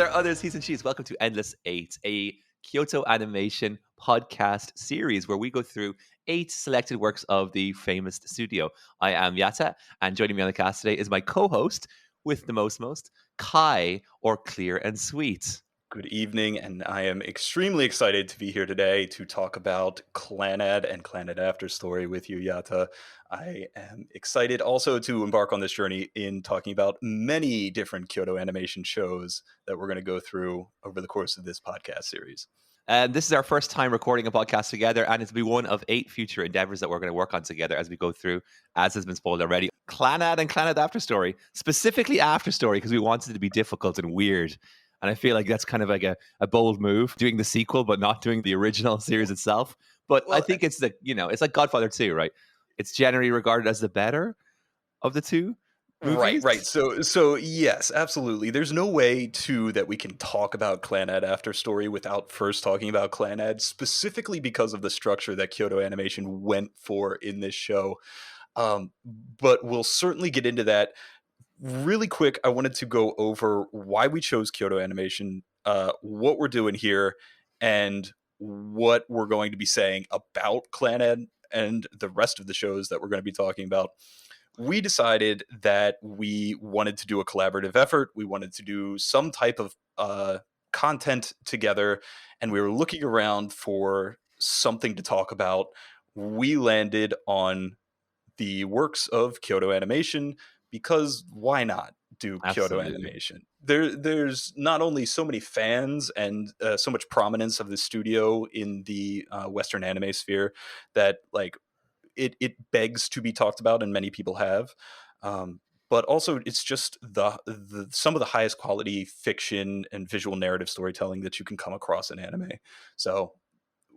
others, he's and she's. Welcome to Endless Eight, a Kyoto animation podcast series where we go through 8 selected works of the famous studio. I am Yata, and joining me on the cast today is my co-host with the most, Kai, or Clear and Sweet. Good evening, and I am extremely excited to be here today to talk about Clannad and Clannad After Story with you, Yata. I am excited also to embark on this journey in talking about many different Kyoto animation shows that we're going to go through over the course of this podcast series. This is our first time recording a podcast together, and it'll be one of 8 future endeavors that we're going to work on together as we go through, as has been spoiled already. Clannad and Clannad After Story, specifically After Story, because we wanted it to be difficult and weird. And I feel like that's kind of like a bold move, doing the sequel, but not doing the original series itself. But I think it's it's like Godfather 2, right? It's generally regarded as the better of the two movies. Right. So yes, absolutely. There's no way that we can talk about Clannad After Story without first talking about Clannad, specifically because of the structure that Kyoto Animation went for in this show. But we'll certainly get into that. Really quick, I wanted to go over why we chose Kyoto Animation, what we're doing here, and what we're going to be saying about Clannad and the rest of the shows that we're going to be talking about. We decided that we wanted to do a collaborative effort. We wanted to do some type of content together, and we were looking around for something to talk about. We landed on the works of Kyoto Animation, because why not do Kyoto Animation? There's not only so many fans and so much prominence of the studio in the Western anime sphere that it begs to be talked about, and many people have. But also, it's just the some of the highest quality fiction and visual narrative storytelling that you can come across in anime. So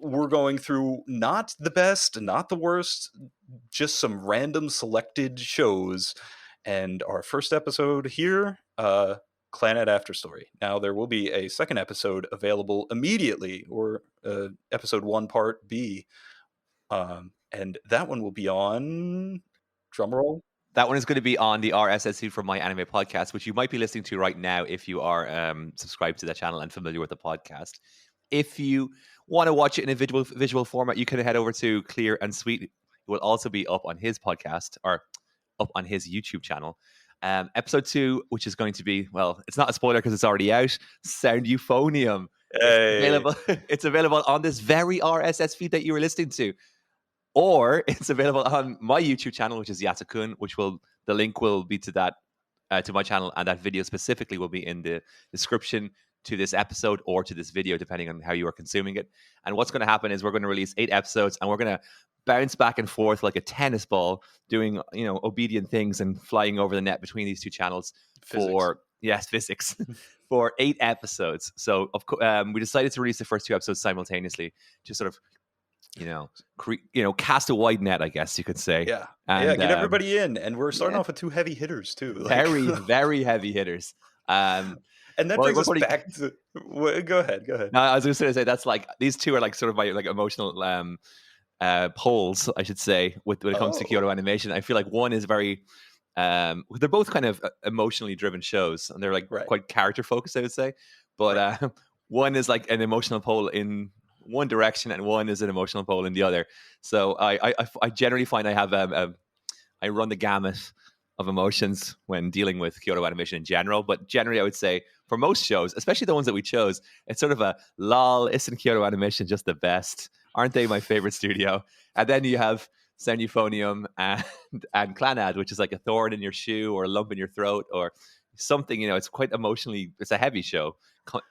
we're going through not the best, not the worst, just some random selected shows. And our first episode here, Clannad After Story. Now, there will be a second episode available immediately, or episode 1, part B. And that one will be on, drumroll. That one is going to be on the RSS feed from My Anime Podcast, which you might be listening to right now if you are subscribed to that channel and familiar with the podcast. If you want to watch it in a visual format, you can head over to Clearandsweet. It will also be up on his podcast, or up on his YouTube channel. Episode 2, which is going to be, well, it's not a spoiler because it's already out, Sound Euphonium. Hey. It's available on this very RSS feed that you were listening to. Or it's available on my YouTube channel, which is Yatakun, the link will be to that, to my channel, and that video specifically will be in the description to this episode or to this video, depending on how you are consuming it. And what's going to happen is we're going to release 8 episodes, and we're going to bounce back and forth like a tennis ball, doing obedient things and flying over the net between these two channels physics for 8 episodes. So we decided to release the first 2 episodes simultaneously, just sort of cast a wide net, I guess you could say. Yeah, and, get everybody in, and we're starting off with 2 heavy hitters too. Very, very heavy hitters. And that brings us back to. Go ahead. No, I was going to say that's like these 2 are like sort of my emotional poles, I should say, when it comes to Kyoto Animation. I feel like one is very. They're both kind of emotionally driven shows, and they're quite character focused, I would say. But one is like an emotional pole in one direction, and one is an emotional pole in the other. So I generally find I have I run the gamut of emotions when dealing with Kyoto Animation in general. But generally, I would say for most shows, especially the ones that we chose, it's sort of a lol. Isn't Kyoto Animation just the best? Aren't they my favorite studio? And then you have Sound Euphonium and Clannad, which is like a thorn in your shoe or a lump in your throat or something. It's quite emotionally. It's a heavy show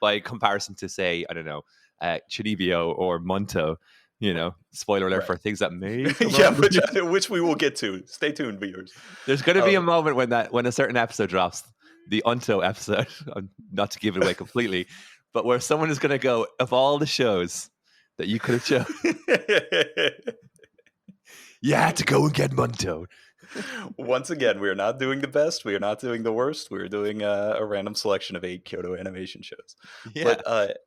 by comparison to, say, I don't know, Chunibyo or Munto. Spoiler alert for things that may which we will get to. Stay tuned, viewers. There's going to be a moment when a certain episode drops, the Unto episode, not to give it away completely, but where someone is going to go, of all the shows that you could have chosen, you had to go and get Munto. Once again, we are not doing the best. We are not doing the worst. We are doing a random selection of 8 Kyoto Animation shows. Yeah. But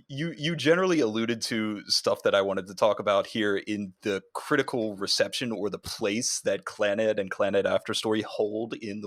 you generally alluded to stuff that I wanted to talk about here in the critical reception or the place that Clannad and Clannad After Story hold in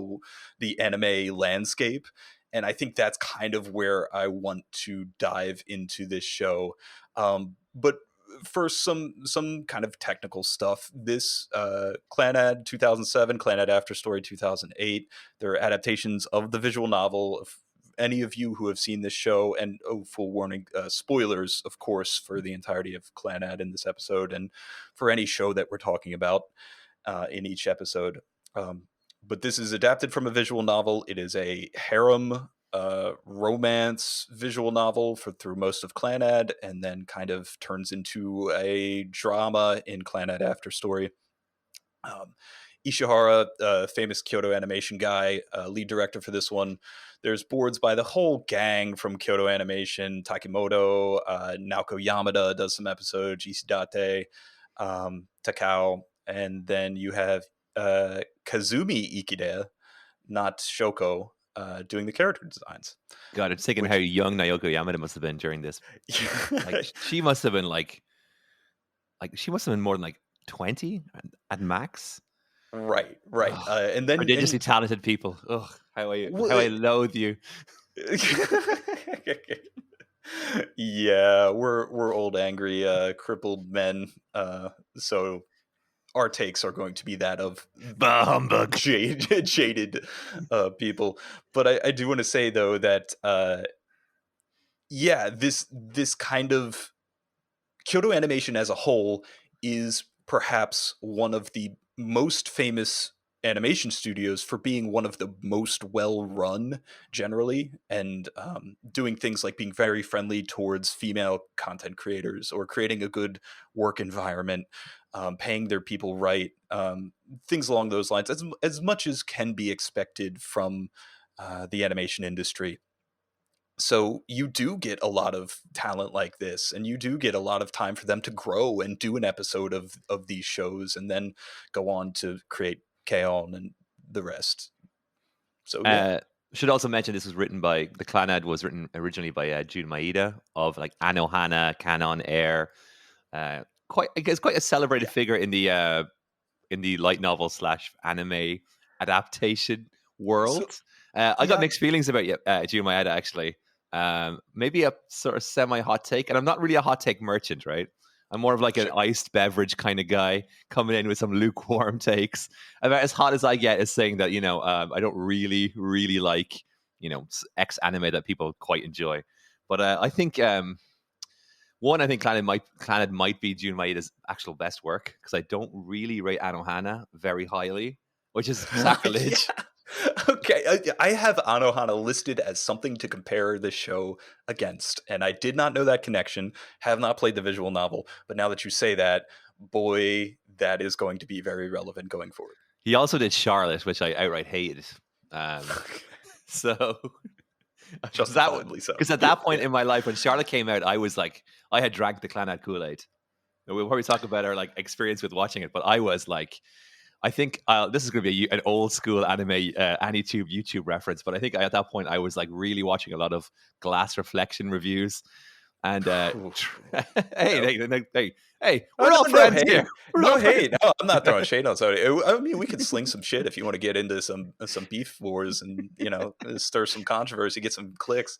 the anime landscape. and I think that's kind of where I want to dive into this show. But first, some kind of technical stuff. This Clannad 2007, Clannad After Story 2008. They're adaptations of the visual novel. If any of you who have seen this show, and oh, full warning, spoilers, of course, for the entirety of Clannad in this episode, and for any show that we're talking about in each episode. Um, but this is adapted from a visual novel. It is a harem romance visual novel through most of Clannad, and then kind of turns into a drama in Clannad After Story. Um, Ishihara, famous Kyoto Animation guy, lead director for this one. There's boards by the whole gang from Kyoto Animation. Takimoto, Naoko Yamada does some episodes, Isidate, Takao, and then you have Kazumi Ikeda, not Shoko, doing the character designs. God, it's thinking how Which, young Naoko Yamada must have been during this. Like she must have been like she must have been more than like 20 at max. right, Ugh, and then prodigiously talented people. Ugh, how I well, loathe you. yeah, we're old, angry, crippled men. So our takes are going to be that of Bah humbug. jaded people. But I do want to say though that yeah, this kind of Kyoto Animation as a whole is perhaps one of the most famous animation studios for being one of the most well run generally, and doing things like being very friendly towards female content creators or creating a good work environment, paying their people right, things along those lines, as much as can be expected from the animation industry. So you do get a lot of talent like this, and you do get a lot of time for them to grow and do an episode of these shows, and then go on to create K-On! And the rest. So yeah, Should also mention this was written by the Clannad was written originally by Jun Maeda of like Anohana, Canon Air. Quite, I guess, quite a celebrated yeah. figure in the light novel / anime adaptation So world. I got not mixed feelings about Jun Maeda actually. Maybe a sort of semi hot take, and I'm not really a hot take merchant, right? I'm more of like an sure. iced beverage kind of guy coming in with some lukewarm takes. About as hot as I get is saying that I don't really like X anime that people quite enjoy. But I think one, I think Clannad might be Jun Maeda's actual best work because I don't really rate Anohana very highly, which is Yeah. sacrilege. Okay, I have Anohana listed as something to compare the show against, and I did not know that connection. Have not played the visual novel, but now that you say that, boy, that is going to be very relevant going forward. He also did Charlotte, which I outright hated. Um, so Justifiably so. because at that point Yeah. in my life when Charlotte came out, I was like, I had drank the Clannad Kool-Aid. We'll probably talk about our like experience with watching it, but I was like, I think this is going to be an old school anime AniTube YouTube reference, but I think at that point I was like really watching a lot of glass reflection reviews. And hey, Oh, we're all no friends hate, here. We're all friends. No, I'm not throwing shade on somebody. I mean, we could sling some shit if you want to get into some beef wars and stir some controversy, get some clicks.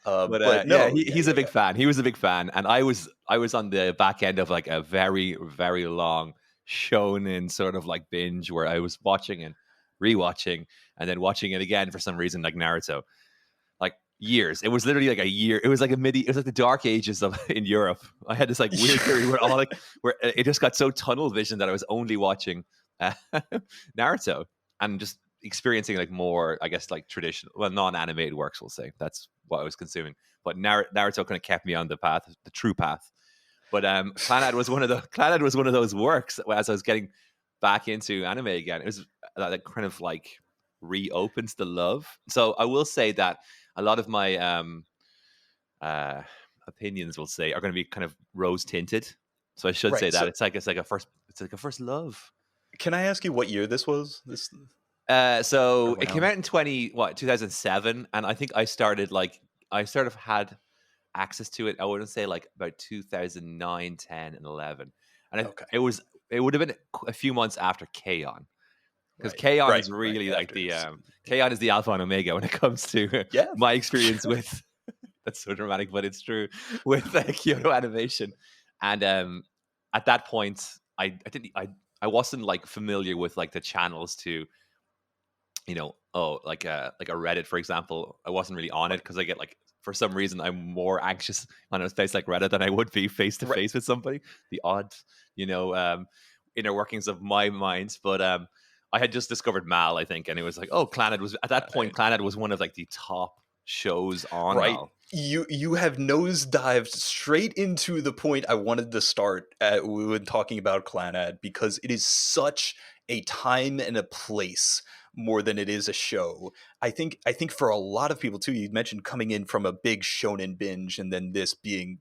But But yeah, no, he's a big fan. He was a big fan, and I was on the back end of like a very very long shonen sort of like binge where I was watching and rewatching and then watching it again for some reason, like Naruto. Like years. It was literally like a year. It was like it was like the dark ages of in Europe. I had this like weird period where all like where it just got so tunnel vision that I was only watching Naruto and just experiencing like more, I guess, like traditional, well, non-animated works. We'll say that's what I was consuming. But Naruto kind of kept me on the path, the true path. But Clannad was one of those works as I was getting back into anime again. It was that kind of like reopens the love. So I will say that a lot of my uh, opinions, will say, are going to be kind of rose tinted. So I should say right. that So, it's like a first love. can I ask you what year this was? This So it came around. out in 2007, and I think I sort of had access to it. I wouldn't say like about 2009, 10, and 11, and Okay. it would have been a few months after K-On! because Right. Kaon Right. is Right. really like After the his, Kaon is the alpha and omega when it comes to yeah. my experience with. That's so dramatic, but it's true with Kyoto Animation. And at that point, I wasn't like familiar with like the channels to, like a Reddit, for example. I wasn't really on it because I get like, for some reason, I'm more anxious on a space like Reddit than I would be face to Right. face with somebody. The odd, you know, um, inner workings of my mind. But I had just discovered Mal, I think, and it was like, oh, Clannad was at that point. Clannad was one of like the top shows on Right. Mal. You have nosedived straight into the point I wanted to start at when talking about Clannad, because it is such a time and a place more than it is a show. I think for a lot of people too, you mentioned coming in from a big shonen binge and then this being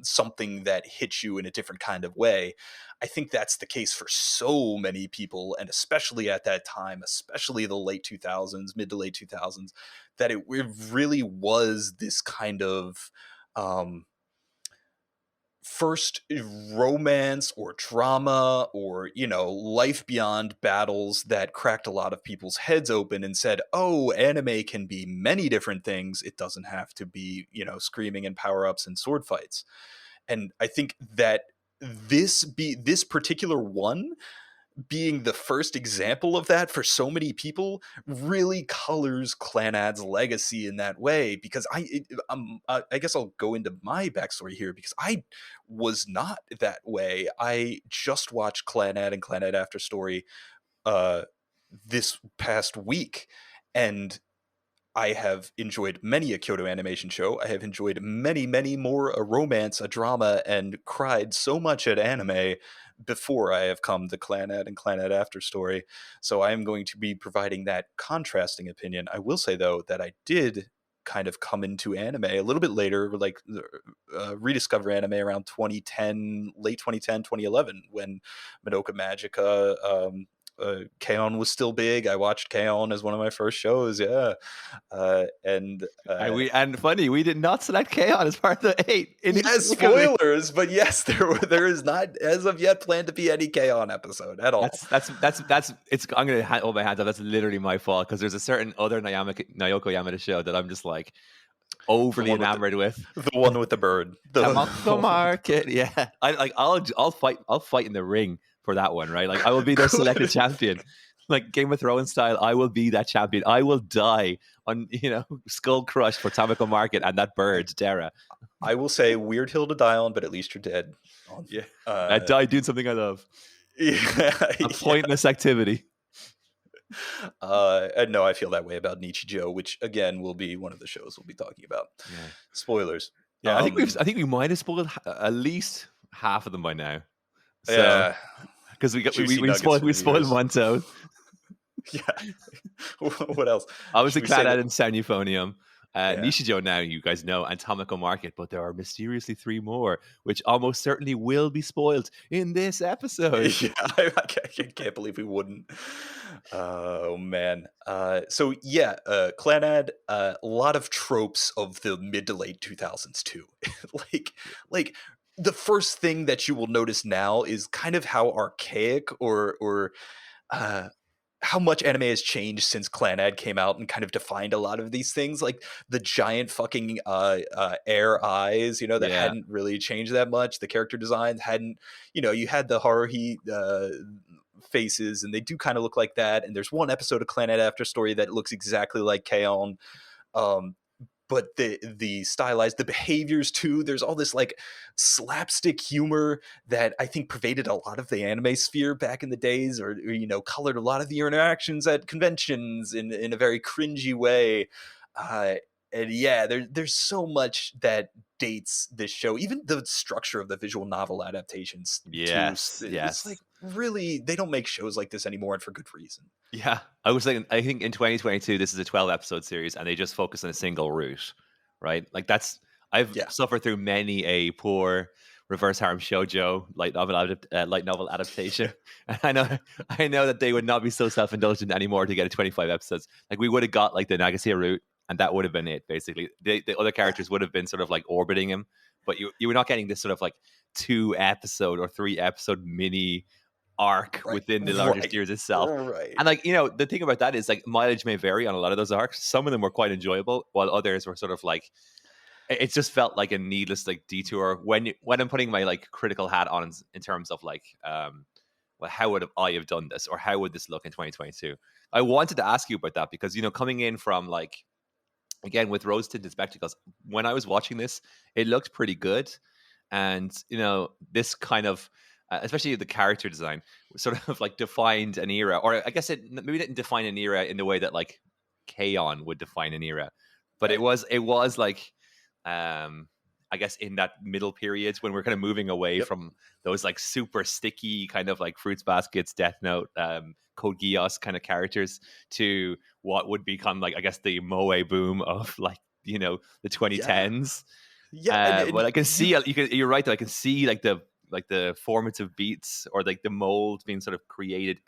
something that hits you in a different kind of way. I think that's the case for so many people, and especially at that time, especially the late 2000s, mid to late 2000s, that it really was this kind of um, first romance or drama or life beyond battles that cracked a lot of people's heads open and said, oh, anime can be many different things. It doesn't have to be screaming and power-ups and sword fights. And I think that this particular one being the first example of that for so many people really colors Clannad's legacy in that way. Because I guess I'll go into my backstory here, because I was not that way. I just watched Clannad and Clannad After Story uh, this past week, and I have enjoyed many a Kyoto Animation show. I have enjoyed many, many more a romance, a drama, and cried so much at anime before I have come to Clannad and Clannad After Story. So I am going to be providing that contrasting opinion. I will say, though, that I did kind of come into anime a little bit later, like rediscover anime around 2010, late 2010, 2011, when Madoka Magica, K-On! Was still big. I watched K-On! As one of my first shows. Yeah. And And funny, we did not select Chaos as part of the 8 yes, inexplicably. spoilers, but yes, there is not as of yet planned to be any K-On! Episode at all. That's it's. I'm gonna hold my hands up. That's literally my fault, because there's a certain other Nayoko Yamada show that I'm just like The overly one with enamored with. the one with the bird. Tamako Market, yeah. I'll fight in the ring for that one, right? Like I will be their selected champion, like Game of Thrones style. I will be that champion. I will die on Skull Crush for Tamako Market and that bird, Dara. I will say, weird hill to die on, but at least you're dead. Yeah, I died doing something I love. Yeah, A pointless activity. And no, I feel that way about Nichijou, which again will be one of the shows we'll be talking about. Yeah. Spoilers. Yeah, I think we might have spoiled at least half of them by now. So, Yeah, because juicy we nuggets spoiled for viewers. Monto. Yeah. What else? Obviously, Should we say Clannad that- and Sound Euphonium. Yeah. Nishijou now, you guys know, and Tamako Market, but there are mysteriously 3 more, which almost certainly will be spoiled in this episode. Yeah, I can't believe we wouldn't. Oh man. So yeah, Clannad, a lot of tropes of the mid to late 2000s too. like the first thing that you will notice now is kind of how archaic or uh how much anime has changed since Clannad came out and kind of defined a lot of these things, like the giant fucking air eyes, that Yeah. hadn't really changed that much. The character designs hadn't, you had the Haruhi faces, and they do kind of look like that. And there's one episode of Clannad After Story that looks exactly like K-On! But the stylized, the behaviors too, there's all this like slapstick humor that I think pervaded a lot of the anime sphere back in the days, or colored a lot of the interactions at conventions in a very cringy way. And yeah, there's so much that dates this show. Even the structure of the visual novel adaptations Yes, too. yes. It's like, really, they don't make shows like this anymore, and for good reason. Yeah, I think in 2022, this is a 12 episode series, and they just focus on a single route, right? Like I've suffered through many a poor reverse harem shoujo light novel adaptation. And I know that they would not be so self-indulgent anymore to get a 25 episodes. Like we would have got like the Nagasea route, and that would have been it basically. The other characters would have been sort of like orbiting him, but you were not getting this sort of like 2 episode or 3 episode mini arc Right. within the larger Right. series itself. Right. And like, the thing about that is like mileage may vary on a lot of those arcs. Some of them were quite enjoyable, while others were sort of like it just felt like a needless like detour when I'm putting my like critical hat on in terms of like well, how would I have done this, or how would this look in 2022? I wanted to ask you about that because coming in from like again with rose tinted spectacles, when I was watching this, it looked pretty good, and this kind of especially the character design sort of like defined an era, or I guess it maybe didn't define an era in the way that like K-On! Would define an era, but Right. it was like I guess in that middle periods when we're kind of moving away Yep. from those like super sticky kind of like Fruits Baskets, Death Note, Code Geass kind of characters to what would become like I guess the moe boom of like the Yeah. 2010s. Yeah. And But I can you see you're right though. I can see like the formative beats or like the mold being sort of created.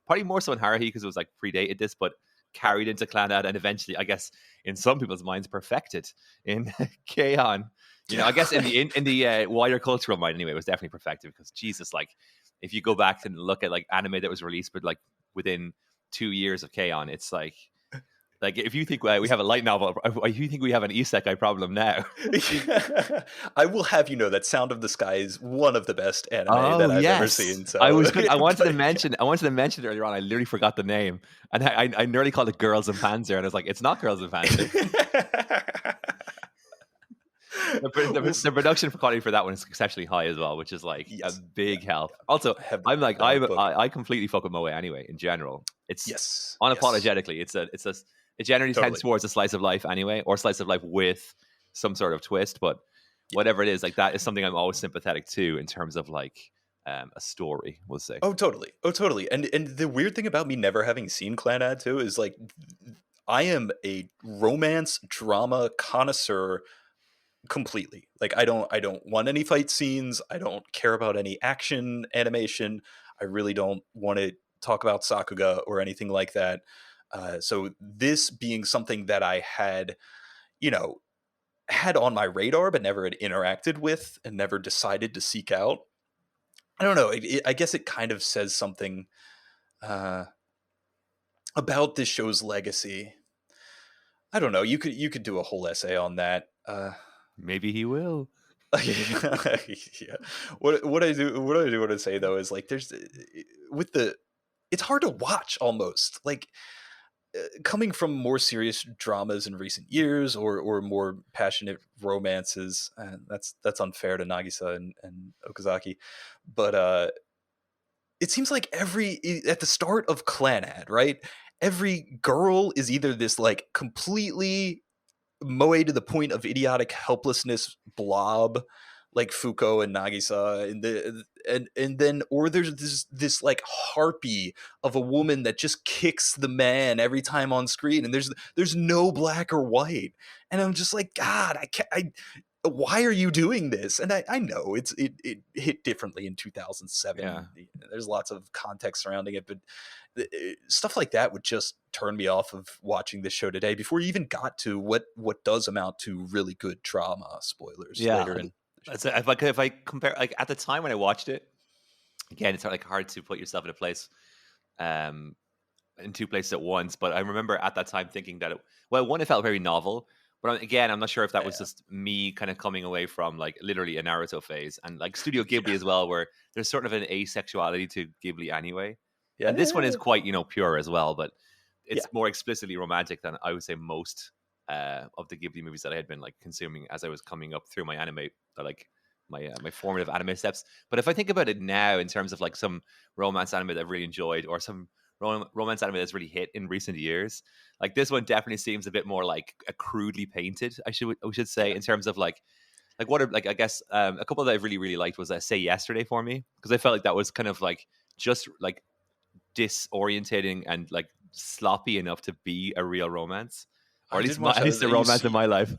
Probably more so in Haruhi because it was like predated this, but Yep. carried into Clannad and eventually, I guess, in some people's minds, perfected in K-On! I guess in the wider cultural mind anyway, it was definitely perfected because Jesus, like if you go back and look at like anime that was released, but like within 2 years of K-On!, it's like if you think we have a light novel, if you think we have an isekai problem now. I will have you know that Sound of the Sky is one of the best anime Oh that I've ever yes, seen. So, I wanted to but mention. I wanted to mention it earlier on. I literally forgot the name, and I nearly called it Girls and Panzer, and I was like, it's not Girls and Panzer. Well, The production quality for that one is exceptionally high as well, which is like a yes, yeah, big help. Also, I have I'm like the book. I completely fuck with moe anyway. In general, it's Yes, yes, unapologetically. It generally tends totally. towards a slice of life anyway, or slice of life with some sort of twist. But Yeah. whatever it is, like that is something I'm always sympathetic to in terms of like a story. We'll say. Oh, totally. Oh, totally. And the weird thing about me never having seen Clannad too is like I am a romance drama connoisseur completely. Like I don't want any fight scenes. I don't care about any action animation. I really don't want to talk about Sakuga or anything like that. So this being something that I had, you know, had on my radar but never had interacted with and never decided to seek out. I don't know. I guess it kind of says something uh, about this show's legacy. I don't know. You could do a whole essay on that. Maybe he will. Yeah. What I do want to say though is like there's with the it's hard to watch almost like coming from more serious dramas in recent years or more passionate romances. That's unfair to Nagisa and Okazaki, but it seems like at the start of Clannad, right? Every girl is either this like completely moe to the point of idiotic helplessness blob like Fuko and Nagisa and then or there's this like harpy of a woman that just kicks the man every time on screen and there's no black or white and I'm just like god I can't I why are you doing this and I know it hit differently in 2007 Yeah. there's lots of context surrounding it but stuff like that would just turn me off of watching this show today before you even got to what does amount to really good drama spoilers Yeah. later in the show. That's if I compare like at the time when I watched it, again, it's like hard to put yourself in a place um in two places at once. But I remember at that time thinking that one, it felt very novel. But again, I'm not sure if that was Yeah, just me kind of coming away from like literally a Naruto phase and like Studio yeah, Ghibli as well, where there's sort of an asexuality to Ghibli anyway. And this one is yeah, quite, pure as well, but yeah. it's more explicitly romantic than I would say most of the Ghibli movies that I had been like consuming as I was coming up through my anime, like my formative anime steps. But if I think about it now in terms of like some romance anime that I've really enjoyed or some romance anime that's really hit in recent years, like this one definitely seems a bit more like a crudely painted. We should say Yeah. in terms of like what are like I guess a couple that I really liked was Say Yesterday for me because I felt like that was kind of like just like disorientating and like sloppy enough to be a real romance, or I at least didn't watch at that. least a romance in my life.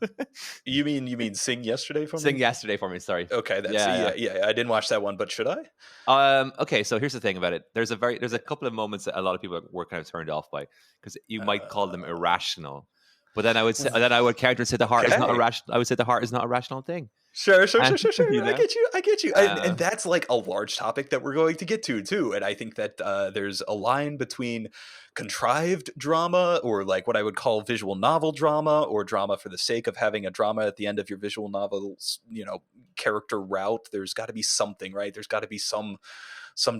You mean Sing Yesterday for Sing me? Yesterday for me. Sorry. Okay, that's Yeah, yeah. I didn't watch that one, but should I? Okay, so here's the thing about it. There's a couple of moments that a lot of people were kind of turned off by because you might call them Uh, irrational, but then I would say then I would counter and say the heart is not okay. irrational. I would say the heart is not a rational thing. Sure, sure, And sure, sure, you sure. I know, get you. I get you. And uh, that's like a large topic that we're going to get to too. And I think that there's a line between contrived drama, or like what I would call visual novel drama, or drama for the sake of having a drama at the end of your visual novel's, character route. There's got to be something, right? There's got to be some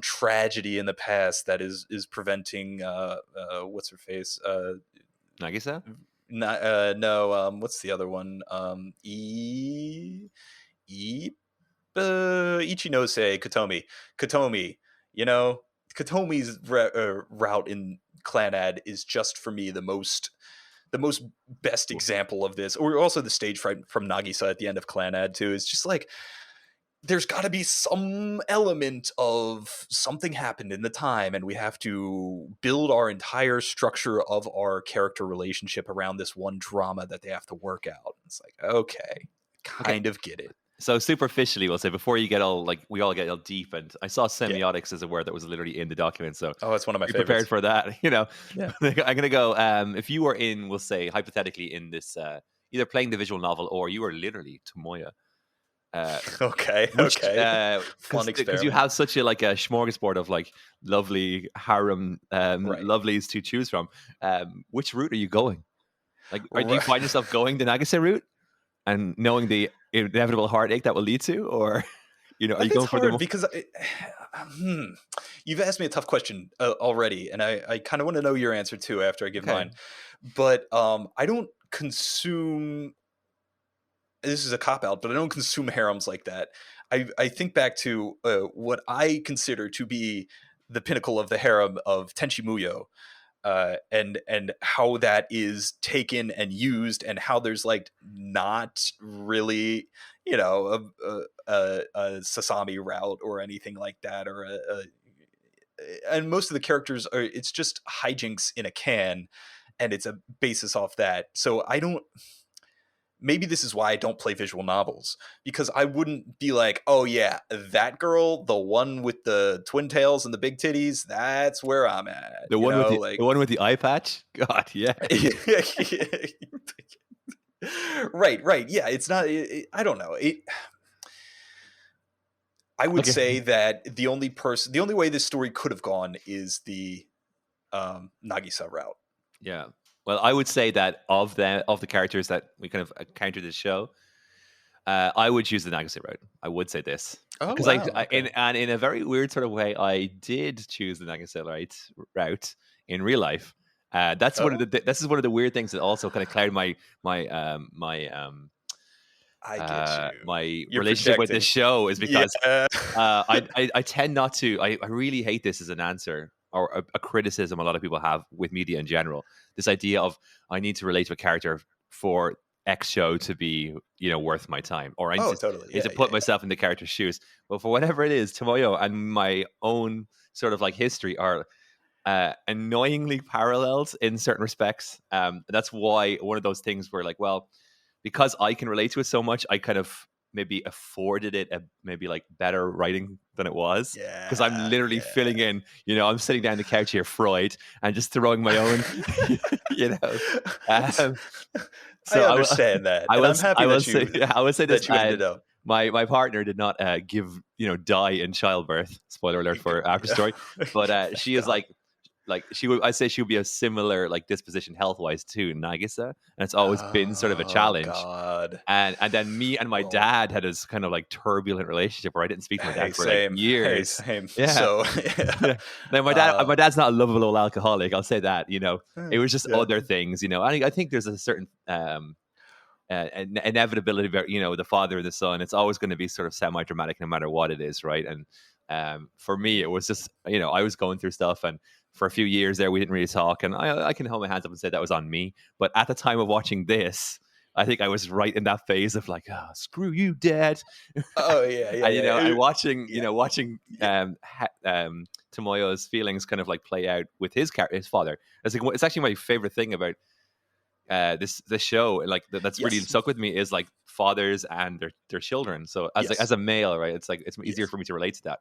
tragedy in the past that is preventing what's her face Nagisa. not no what's the other one e Ichinose Kotomi, you know, Kotomi's route in Clannad is just for me the most best example of this, or also the stage fright from Nagisa at the end of Clannad too. It's just like there's got to be some element of something happened in the time, and we have to build our entire structure of our character relationship around this one drama that they have to work out. It's like, okay, Okay, kind of get it. so superficially, we'll say before you get all like we all get all deep, and I saw Yeah. semiotics as a word that was literally in the document, so Oh, it's one of my be prepared favorites. for that. Yeah. I'm gonna go. If you were in, we'll say hypothetically in this, either playing the visual novel or you were literally Tomoya. Uh, Okay. which Okay. Fun because you experiment. have such a smorgasbord of like lovely harem Right. lovelies to choose from. Which route are you going? Like, do you Right. find yourself going the Nagase route and knowing the inevitable heartache that will lead to, or are you It's going for the hard more? because hmm, you've asked me a tough question already, and I kind of want to know your answer too after I give Okay, mine. But I don't consume. This is a cop out, but I don't consume harems like that. I think back to what I consider to be the pinnacle of the harem of Tenchi Muyo, and how that is taken and used, and how there's like not really a Sasami route or anything like that, or and most of the characters are, it's just hijinks in a can, and it's a basis off that. So I don't, maybe this is why I don't play visual novels, because I wouldn't be like, oh yeah, that girl, the one with the twin tails and the big titties, that's where I'm at, the one with the like. the one with the eye patch. God, yeah. Right, yeah, it's not I don't know I would Okay. say that the only way this story could have gone is the Nagisa route. Yeah. Well, I would say that of the characters that we kind of encountered this show, I would choose the Nagase route. I would say this Oh because wow, okay. in a very weird sort of way, I did choose the Nagase route in real life. That's one of Oh, the this is one of the weird things that also kind of clouded I get you. my You're relationship with this projecting. show is Yeah. because I tend not to. I really hate this as an answer or a criticism a lot of people have with media in general. This idea of I need to relate to a character for X show to be worth my time, or I Oh, totally. need Yeah, to yeah, put myself in the character's shoes. But for whatever it is, Tomoyo and my own sort of like history are annoyingly paralleled in certain respects. That's why one of those things where like, well, because I can relate to it so much, I kind of maybe afforded it a maybe like better writing than it was, because I'm yeah, literally yeah. filling in. I'm sitting down the couch here, Freud, and just throwing my own, you know. Um, I so understand that, I and will, I'm happy I will that say, yeah, I will say this. ended up. My partner did not give die in childbirth. Spoiler alert for after story, but she is God. like she would, I'd say she would be a similar like disposition health wise to Nagisa, and it's always been sort of a Oh challenge. God. And then me and my Well, dad had this kind of like turbulent relationship where I didn't speak to my hey, dad for like same. Hey, years. same. Yeah. So, Yeah. Now uh, my dad's not a lovable old alcoholic. I'll say that. It was just yeah. other things. I think there's a certain inevitability about the father and the son. It's always going to be sort of semi-dramatic no matter what it is, right? And for me it was just I was going through stuff, and for a few years there we didn't really talk, and I can hold my hands up and say that was on me. But at the time of watching this, I think I was right in that phase of like, screw you, dad. Oh yeah, yeah, And yeah. and watching Yeah, yeah. Tomoyo's feelings kind of like play out with his father. It's actually my favorite thing about this show, like that's really Yes. stuck with me, is like fathers and their children. So as Yes. a male, right, it's like it's easier Yes. for me to relate to that.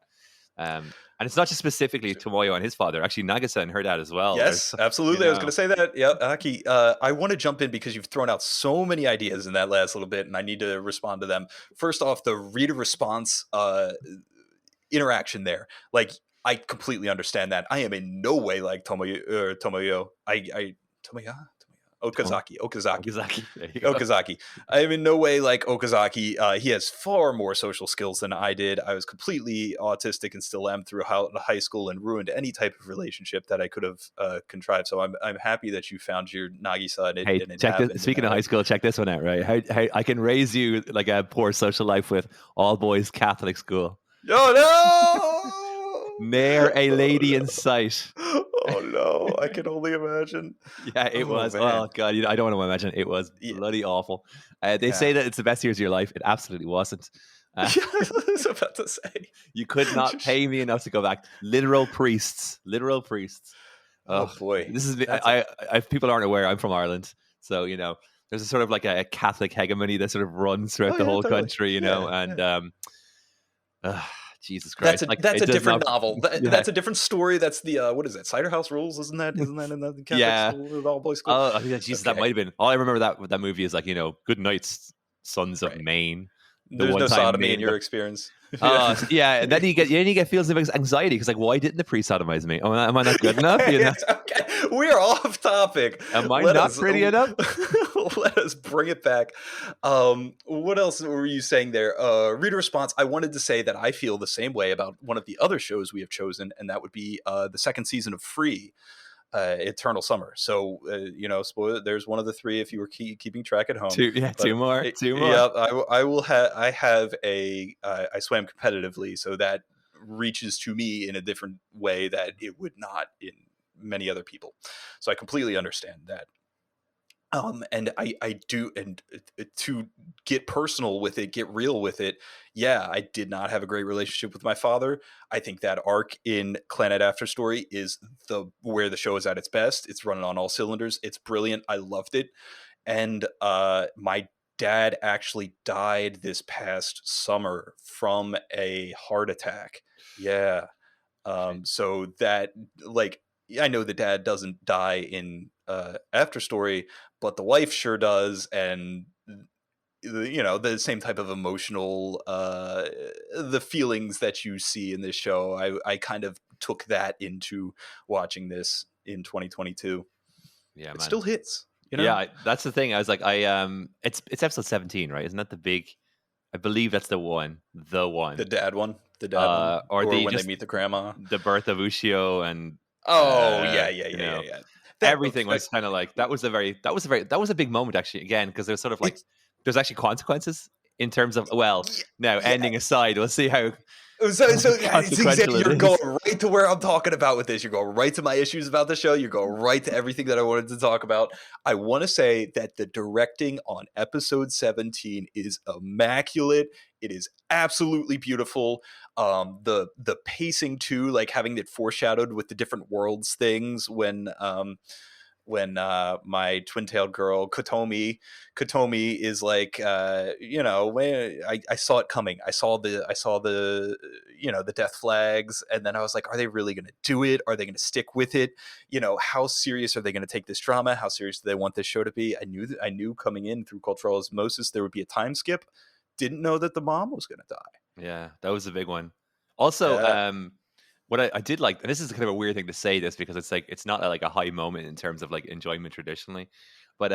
And it's not just specifically Tomoyo and his father. Actually, Nagisa and her dad as well. There's, Yes, absolutely. I was going to say that. Yeah, Aki, I want to jump in because you've thrown out so many ideas in that last little bit, and I need to respond to them. First off, the reader response interaction there. Like, I completely understand that. I am in no way like Tomoyo. Tomoya? Okazaki. Okazaki. There you go. Okazaki. I am in no way like Okazaki. He has far more social skills than I did. I was completely autistic and still am through high school and ruined any type of relationship that I could have contrived. So I'm happy that you found your Nagisa and Hey, it check happened. this. Speaking of high school, check this one out, right? How I can raise you like a poor social life with all boys Catholic school. Oh no! Ne'er a lady in sight. Oh no! I can only imagine. Yeah, it was. Man. Oh god, I don't want to imagine. It was bloody awful. They say that it's the best years of your life. It absolutely wasn't. Yeah, I was about to say. You could not pay me enough to go back. Literal priests. Oh boy, this is. I people aren't aware. I'm from Ireland, so there's a sort of like a Catholic hegemony that sort of runs throughout the whole country. And Jesus Christ, that's a different novel. That's a different story. That's the what is it? Cider House Rules, isn't that in the Catholic school, all boys school? Oh, Jesus, that might have been. All I remember that movie is like good night, sons of Maine. There's no sodomy in your experience. Yeah, and then you get feelings of anxiety because like, why didn't the priest sodomize me? Oh, am I not good enough? Okay, we are off topic. Am I not pretty enough? Let us bring it back. What else were you saying there? Reader response. I wanted to say that I feel the same way about one of the other shows we have chosen, and that would be the second season of Free. Eternal Summer. So spoiler. There's one of the three if you were keeping track at home. Two more. Yeah, I will have. I have I swam competitively, so that reaches to me in a different way that it would not in many other people. So I completely understand that. And I do, and to get personal with it, get real with it. Yeah, I did not have a great relationship with my father. I think that arc in Clannad After Story is where the show is at its best. It's running on all cylinders. It's brilliant. I loved it. And my dad actually died this past summer from a heart attack. Yeah. So that, like, I know the dad doesn't die in After Story, but the wife sure does, and the same type of emotional the feelings that you see in this show. I kind of took that into watching this in 2022. Yeah, it man. Still hits. Yeah, that's the thing. I was like, it's episode 17, right? Isn't that the big? I believe that's the one. The dad one. Or when they meet the grandma. The birth of Ushio and. Yeah. Everything was kind of like that was a big moment actually, again, because there's sort of like there's actually consequences in terms of ending aside, we'll see how so it's exactly, you're going right to where I'm talking about with this. You're going right to my issues about the show. You're going right to everything that I wanted to talk about. I want to say that the directing on episode 17 is immaculate. It is absolutely beautiful. The pacing too, like having it foreshadowed with the different worlds things when my twin-tailed girl Kotomi is like, I saw it coming. I saw the the death flags, and then I was like, are they really going to do it? Are they going to stick with it? How serious are they going to take this drama? How serious do they want this show to be? I knew coming in through cultural osmosis there would be a time skip. Didn't know that the mom was going to die. Yeah, that was a big one. Also, what I did like, and this is kind of a weird thing to say this because it's like it's not like a high moment in terms of like enjoyment traditionally, but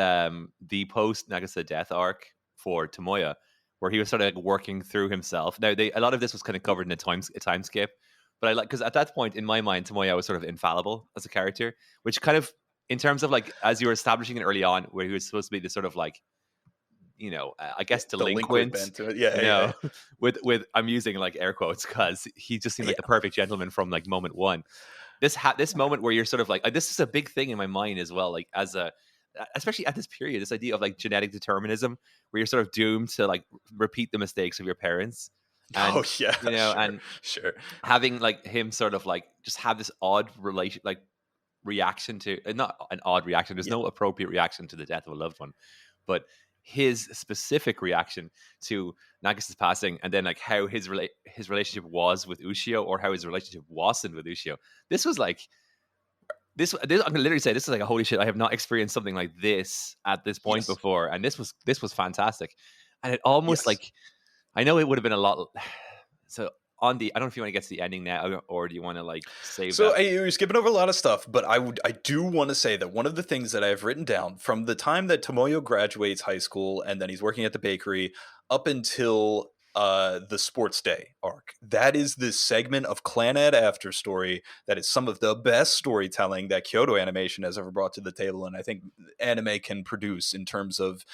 the post Nagisa death arc for Tomoya, where he was sort of like working through himself. Now, a lot of this was kind of covered in a time skip, but I like because at that point in my mind, Tomoya was sort of infallible as a character, which kind of in terms of like as you were establishing it early on, where he was supposed to be the sort of like I guess delinquent. Yeah. With I'm using like air quotes because he just seemed like the perfect gentleman from like moment one. This moment where you're sort of like this is a big thing in my mind as well. Like especially at this period, this idea of like genetic determinism, where you're sort of doomed to like repeat the mistakes of your parents. And, sure. Having like him sort of like just have this odd reaction to not an odd reaction. There's no appropriate reaction to the death of a loved one, but his specific reaction to Nagis's passing, and then like how his relationship was with Ushio, or how his relationship wasn't with Ushio. This was like this I'm gonna literally say this is like a holy shit. I have not experienced something like this at this point Yes. before, and this was fantastic. And it almost Yes. like, I know it would have been a lot. So on the, I don't know if you want to get to the ending now, or do you want to like save So that? you're skipping over a lot of stuff, but I do want to say that one of the things that I've written down from the time that Tomoyo graduates high school and then he's working at the bakery up until the sports day arc, that is this segment of Clannad After Story that is some of the best storytelling that Kyoto Animation has ever brought to the table, and I think anime can produce in terms of,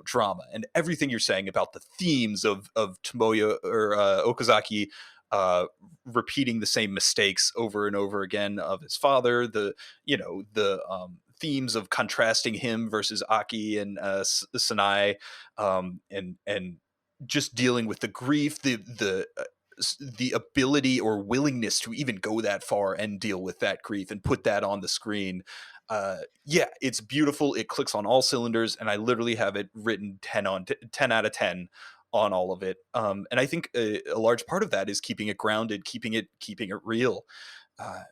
drama and everything you're saying about the themes of Tomoyo or Okazaki uh, repeating the same mistakes over and over again of his father, the themes of contrasting him versus Aki and Sanai, and just dealing with the grief, the ability or willingness to even go that far and deal with that grief and put that on the screen. Yeah, it's beautiful. It clicks on all cylinders, and I literally have it written 10 out of 10 on all of it. And I think a large part of that is keeping it grounded, keeping it real. Uh,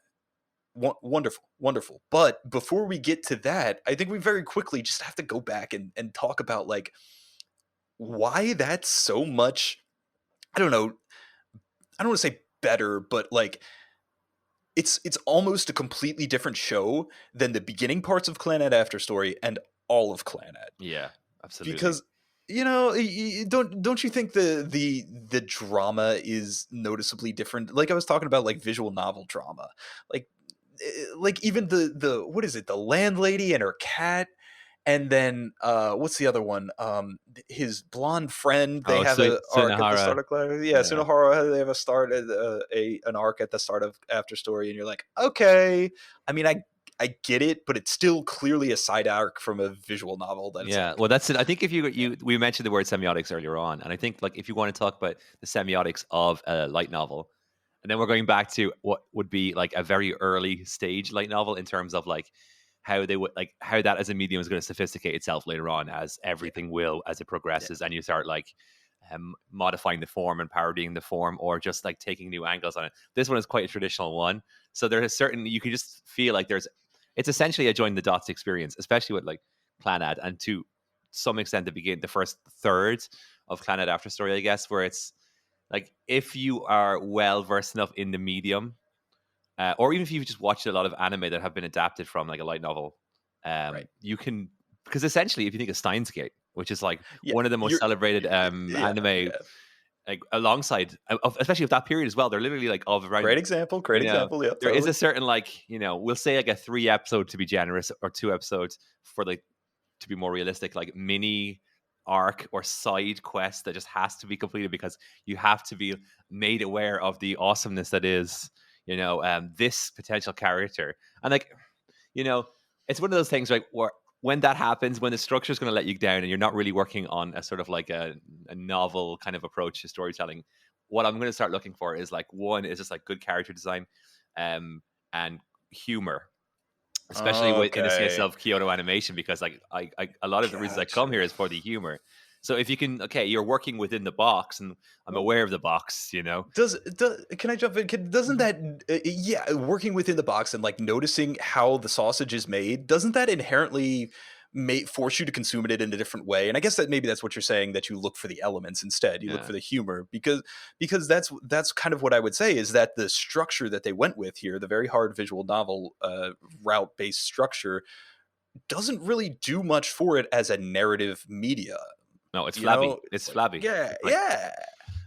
Wonderful, wonderful. But before we get to that, I think we very quickly just have to go back and talk about like why that's so much. I don't know. I don't want to say better, but like it's almost a completely different show than the beginning parts of Clannad After Story and all of Clannad. Yeah, absolutely. Because don't you think the drama is noticeably different? Like I was talking about, like visual novel drama, like like even the what is it, the landlady and her cat, and then what's the other one, his blonde friend, they Oh, have so a arc at the start Sunohara. of yeah, Yeah. Sunohara, they have a start at an arc at the start of After Story, and you're like, okay, I mean, I get it, but it's still clearly a side arc from a visual novel that it's Yeah, like, well, that's it. I think if you we mentioned the word semiotics earlier on, and I think like if you want to talk about the semiotics of a light novel, and then we're going back to what would be like a very early stage light novel in terms of like how they would like how that as a medium is going to sophisticate itself later on, as yeah, everything will as it yeah, progresses, and you start like modifying the form and parodying the form, or just like taking new angles on it. This one is quite a traditional one, so there is certain, you can just feel like there's, it's essentially a join the dots experience, especially with like Clannad, and to some extent the first third of Clannad After Story, I guess, where it's like if you are well versed enough in the medium, or even if you've just watched a lot of anime that have been adapted from like a light novel, right, you can, because essentially if you think of Steins Gate, which is like yeah, one of the most you're celebrated yeah, anime, yeah. like alongside especially of that period as well, they're literally like of around, Great example, yeah, there is totally. a certain like, we'll say like a 3 episode to be generous, or 2 episodes for like, to be more realistic, like mini arc or side quest that just has to be completed, because you have to be made aware of the awesomeness that is, this potential character. And like, you know it's one of those things, right, where when that happens, when the structure is going to let you down and you're not really working on a sort of like a novel kind of approach to storytelling, what I'm going to start looking for is like, one is just like good character design, and humor, especially in the case Okay, of Kyoto Animation, because like a lot of the reasons I come gotcha. here is for the humor. So if you can, okay, you're working within the box, and I'm Well, aware of the box. does can I jump in? Doesn't Mhm. that yeah, working within the box and like noticing how the sausage is made, doesn't that inherently force you to consume it in a different way? And I guess that maybe that's what you're saying, that you look for the elements instead. You look Yeah. for the humor, because that's kind of what I would say, is that the structure that they went with here, the very hard visual novel route based structure, doesn't really do much for it as a narrative media. No, it's You know, flabby. it's It's like, flabby. yeah, It's like,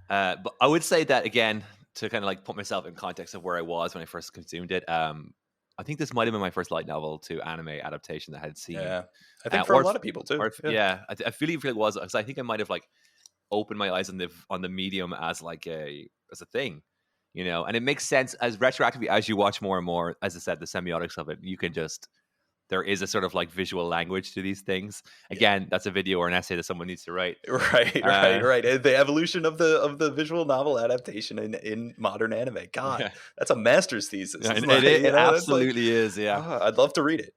yeah. but I would say that again, to kind of like put myself in context of where I was when I first consumed it. I think this might have been my first light novel to anime adaptation that I had seen, Yeah. I think for a or lot of people too. Yeah. yeah, I feel like it was, because I think I might have like opened my eyes on the medium as like a thing, and it makes sense as retroactively as you watch more and more. As I said, the semiotics of it, you can just, there is a sort of like visual language to these things. Yeah. Again, that's a video or an essay that someone needs to write. Right, right, Uh, right. The evolution of the visual novel adaptation in modern anime. God, yeah, that's a master's thesis. yeah, It's and like, it that's like, absolutely is. Yeah. I'd love to read it.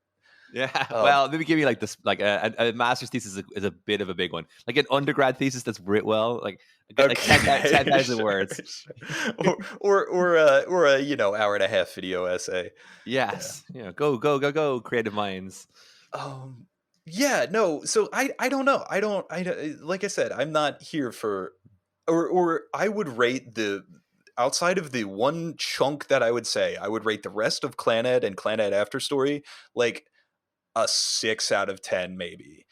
Yeah, Um, well, let me give you like this, like a master's thesis is a bit of a big one. Like an undergrad thesis that's writ well, like okay, 10,000 sure, words. sure. Or a hour and a half video essay. Yeah. Yes, go, creative minds. Um, yeah, no. So I don't know. Like I said, I'm not here for, or I would rate the outside of the one chunk that I would say I would rate the rest of Clannad and Clannad After Story like a 6 out of 10 maybe.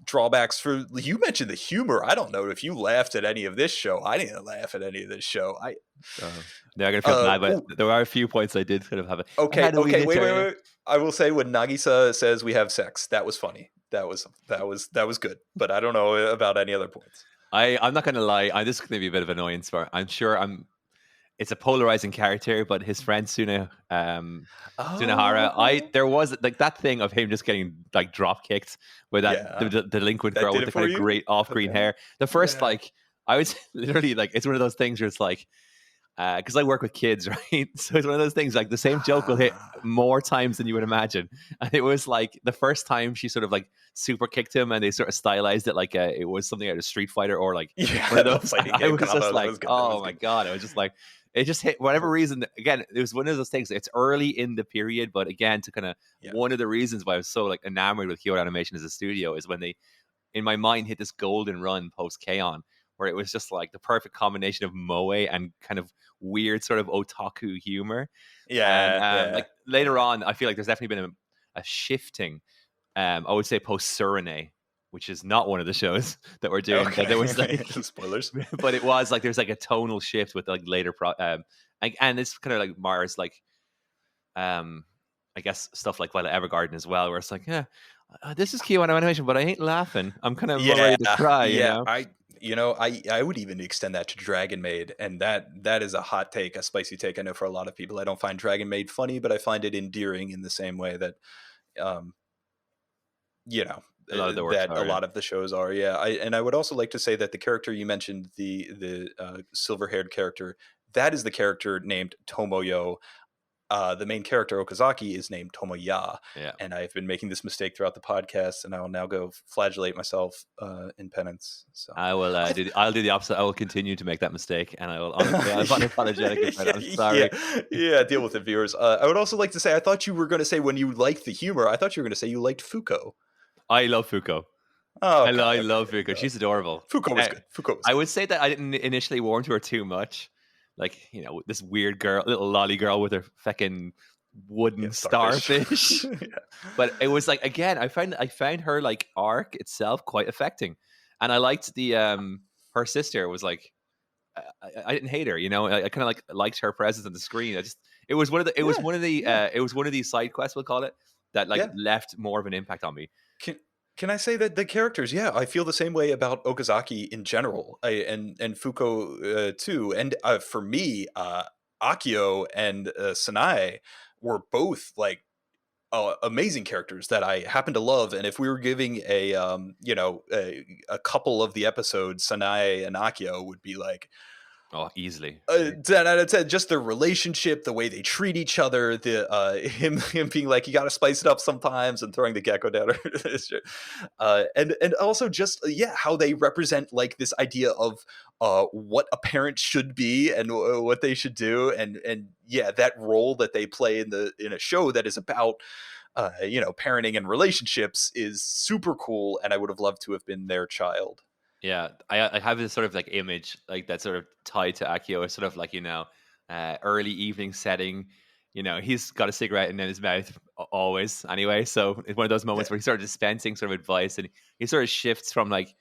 Drawbacks for you mentioned the humor. I don't know if you laughed at any of this show. I didn't laugh at any of this show. Uh, Now I'm gonna feel bad, but Ooh, there are a few points I did kind of have. I okay, had a wee okay, wait, hit wait, area. wait. I will say when Nagisa says we have sex, that was funny. That was good. But I don't know about any other points. I'm not gonna lie. This is gonna be a bit of annoyance for. I'm sure I'm. It's a polarizing character, but his friend Sunahara, I Oh, there was like that thing of him just getting like drop kicked with that yeah, the delinquent that girl did with it the kind for of you. great off green Okay, hair. The first yeah. like I was literally like it's one of those things where it's like because I work with kids, right? So it's one of those things like the same joke will hit Ah, more times than you would imagine. And it was like the first time she sort of like super kicked him, and they sort of stylized it like it was something out of Street Fighter or like one yeah, of the those. fighting I game was just combo. That like, was good. That oh was my good. god! I was just like, it just hit whatever reason. Again, it was one of those things. It's early in the period, but again, to kind of Yeah, one of the reasons why I was so like enamored with Kyoto Animation as a studio is when they in my mind hit this golden run post K-On! Where it was just like the perfect combination of moe and kind of weird sort of otaku humor. And yeah, yeah, like later yeah. on, I feel like there's definitely been a shifting. I would say post Surene, which is not one of the shows that we're doing, but there was Okay, like, spoilers. but it was like there's like a tonal shift with like later and it's kind of like Mars like um I guess stuff like Violet Evergarden as well, where it's like, yeah, this is cute animation, but I ain't laughing. I'm kind of about Yeah, ready to cry, you yeah. know. I would even extend that to Dragon Maid, and that is a hot take, a spicy take. I know for a lot of people, I don't find Dragon Maid funny, but I find it endearing in the same way that, um, you know, A lot of the works that a are, yeah. lot of the shows are. Yeah, I would also like to say that the character you mentioned, the silver haired character, that is the character named Tomoyo. The main character Okazaki is named Tomoya, Yeah. and I've been making this mistake throughout the podcast, and I will now go flagellate myself in penance. So, I, I'll do the opposite. I will continue to make that mistake, and I will honestly, I'm unapologetic about it. I'm yeah, sorry. yeah, deal with it, viewers. I would also like to say, I thought you were going to say when you liked the humor, I thought you were going to say you liked Fuko. I love Fuko. Oh, okay, I okay, love Fuko. yeah. She's adorable. Fuko was Uh, good. Fuko was I good. would say that I didn't initially warm to her too much. Like, you know, this weird girl, little lolly girl with her fucking Yeah, wooden starfish. starfish. Yeah. But it was like again, I found her like arc itself quite affecting, and I liked the her sister was like I didn't hate her, you know. I kind of like liked her presence on the screen. I just it was Yeah, one of the yeah, it was one of these side quests we'll call it that like yeah. left more of an impact on me. Can I say that the characters? Yeah, I feel the same way about Okazaki in general, and Fuko too. And for me, Akio and Sanae were both like amazing characters that I happen to love. And if we were giving a couple of the episodes, Sanae and Akio would be like Oh, easily. 10 out of 10. Just their relationship, the way they treat each other, the him being like, you got to spice it up sometimes, and throwing the gecko down her. And also just yeah, how they represent like this idea of what a parent should be and what they should do, and yeah, that role that they play in a show that is about parenting and relationships is super cool, and I would have loved to have been their child. Yeah, I have this sort of like image like that's sort of tied to Akio, it's sort of like, you know, early evening setting. You know, he's got a cigarette in his mouth always anyway. So it's one of those Yeah, moments where he's sort of dispensing sort of advice, and he sort of shifts from like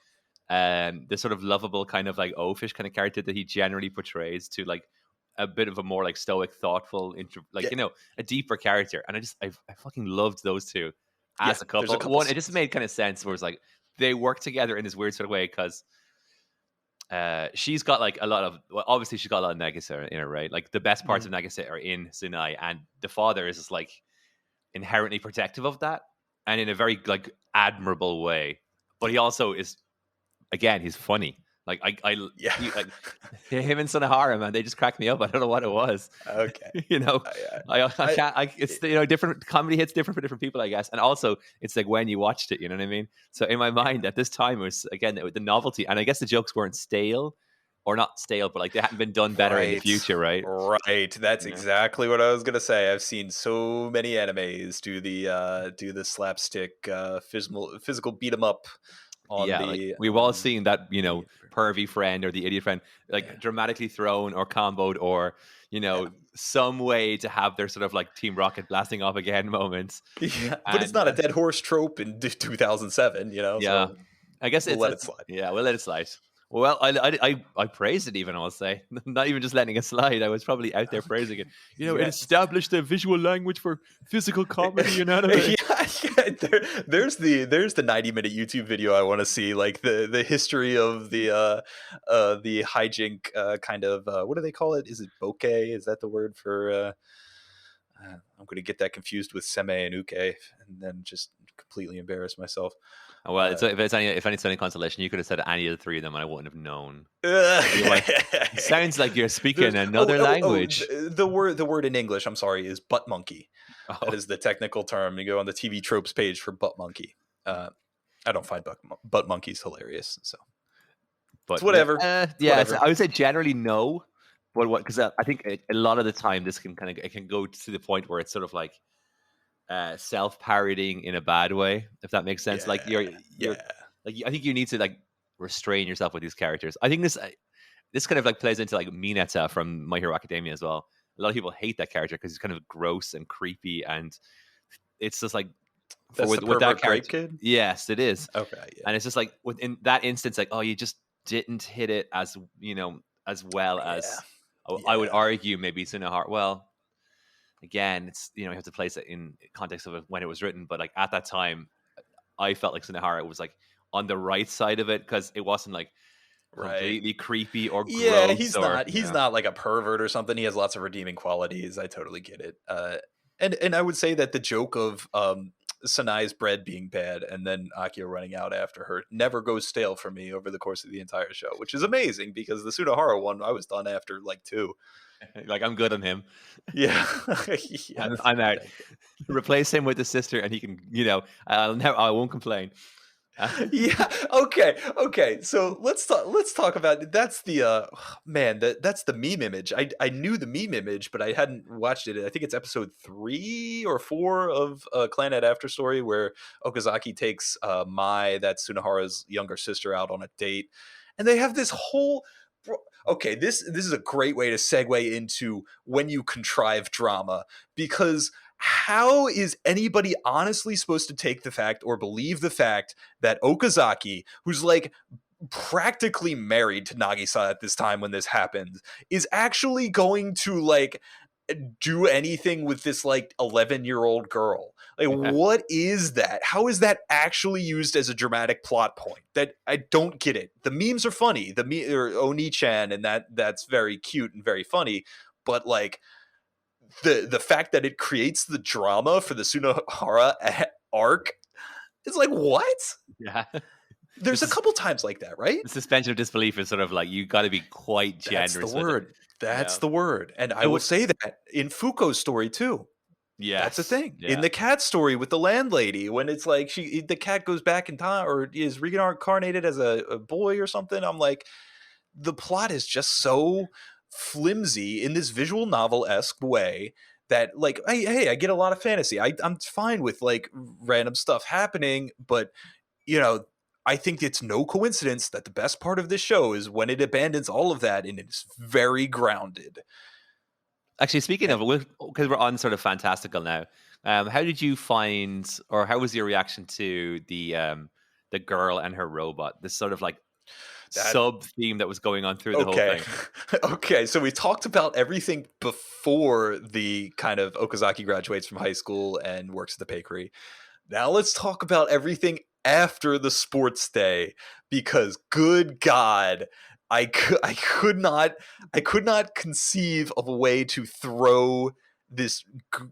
the sort of lovable kind of like oafish kind of character that he generally portrays to like a bit of a more like stoic, thoughtful, like yeah, you know, a deeper character. And I fucking loved those two yeah. as a There's a couple. couple One, it just scenes. made kind of sense where it's like they work together in this weird sort of way because she's got like a lot of well, obviously she's got a lot of Nagisa in her, right? Like the best parts Mhm. of Nagisa are in Tsunai, and the father is just like inherently protective of that, and in a very like admirable way. But he also is again, he's funny. Like Yeah. like him and Sunahara, man, they just cracked me up. I don't know what it was. Okay. you know, I, I I, can't. It's different comedy hits different for different people, I guess. And also, it's like when you watched it, you know what I mean. So in my yeah. mind at this time, it was again the novelty, and I guess the jokes weren't stale or not stale, but like they hadn't been done better in the Right. future, right? Right. That's Yeah, exactly what I was gonna say. I've seen so many animes do the slapstick physical beat 'em up yeah. Like we've all seen that, the pervy friend or the idiot friend, like yeah. dramatically thrown or comboed or Yeah. some way to have their sort of like Team Rocket blasting off again moments. Yeah. But it's And not a dead horse trope in 2007, yeah, so I guess we'll it's let it slide. yeah, we'll let it slide. Well, I praised it even. I'll say, not even just letting it slide. I was probably out there praising it. It Yes. established a visual language for physical comedy and anime. Yeah, there's the 90-minute YouTube video I want to see, like the history of the hijink kind of what do they call it? Is it bokeh? Is that the word for I'm going to get that confused with seme and uke and then just completely embarrass myself. Well, Uh, if it's any consolation, you could have said any of the three of them, and I wouldn't have known. uh, You're like, it sounds like you're speaking oh, another oh, oh, language. the word in English, I'm sorry, is butt monkey. That Oh, is the technical term. You go on the TV tropes page for butt monkey. I don't find butt monkeys hilarious, so it's but whatever. It's yeah. whatever. I would say generally no, but what because I think a lot of the time this can it can go to the point where it's sort of like self-parodying in a bad way, if that makes sense. Like you're Yeah, like I think you need to like restrain yourself with these characters. I think this kind of like plays into like Mineta from My Hero Academia as well. A lot of people hate that character because he's kind of gross and creepy, and it's just like for that's the with that pervert grape character. kid. Yes, it is, Okay, yeah, and it's just like within that instance, like you just didn't hit it as as well yeah, as I would yeah. argue maybe Sunahara. Well, again, it's you have to place it in context of when it was written, but like at that time, I felt like Sunahara was like on the right side of it because it wasn't like Right. completely creepy or Yeah, gross or he's not like a pervert or something. He has lots of redeeming qualities. I totally get it. And I would say that the joke of Sanai's bread being bad and then Akio running out after her never goes stale for me over the course of the entire show, which is amazing because the Sunahara one I was done after like two. like I'm good on him. Yeah, yeah, I'm out. thank you. Replace him with the sister, and he can I won't complain. Yeah, okay, so let's talk about that's the man, that's the meme image. I knew the meme image, but I hadn't watched it. I think it's episode 3 or 4 of Clannad After Story, where Okazaki takes Mai, that's Sunahara's younger sister, out on a date, and they have this whole okay, this is a great way to segue into when you contrive drama, because how is anybody honestly supposed to take the fact or believe the fact that Okazaki, who's like practically married to Nagisa at this time when this happens, is actually going to like do anything with this like 11-year-old girl? Like, what is that? How is that actually used as a dramatic plot point? That I don't get it. The memes are funny. Or Oni-chan, and that's very cute and very funny, but like the fact that it creates the drama for the Sunahara arc is like, what? Yeah. There's a This is couple times like that, right? the suspension of disbelief is sort of like you got to be quite That's the generous with it. word. That's Yeah. the word. And I So will what? say that in Fuko's story too. That's a Yes. thing. In Yeah. the cat story with the landlady, when it's like the cat goes back in time or is reincarnated as a boy or something, I'm like, the plot is just so flimsy in this visual novel-esque way that like hey, I get a lot of fantasy. I'm fine with like random stuff happening, but you know, I think it's no coincidence that the best part of this show is when it abandons all of that and it's very grounded. Actually, speaking And of, because we're on sort of fantastical now, how did you find, or how was your reaction to the girl and her robot? This sort of like that sub theme that was going on through the whole okay. thing. Okay, so we talked about everything before the kind of Okazaki graduates from high school and works at the bakery. Now let's talk about everything after the sports day, because good God, I could not conceive of a way to throw this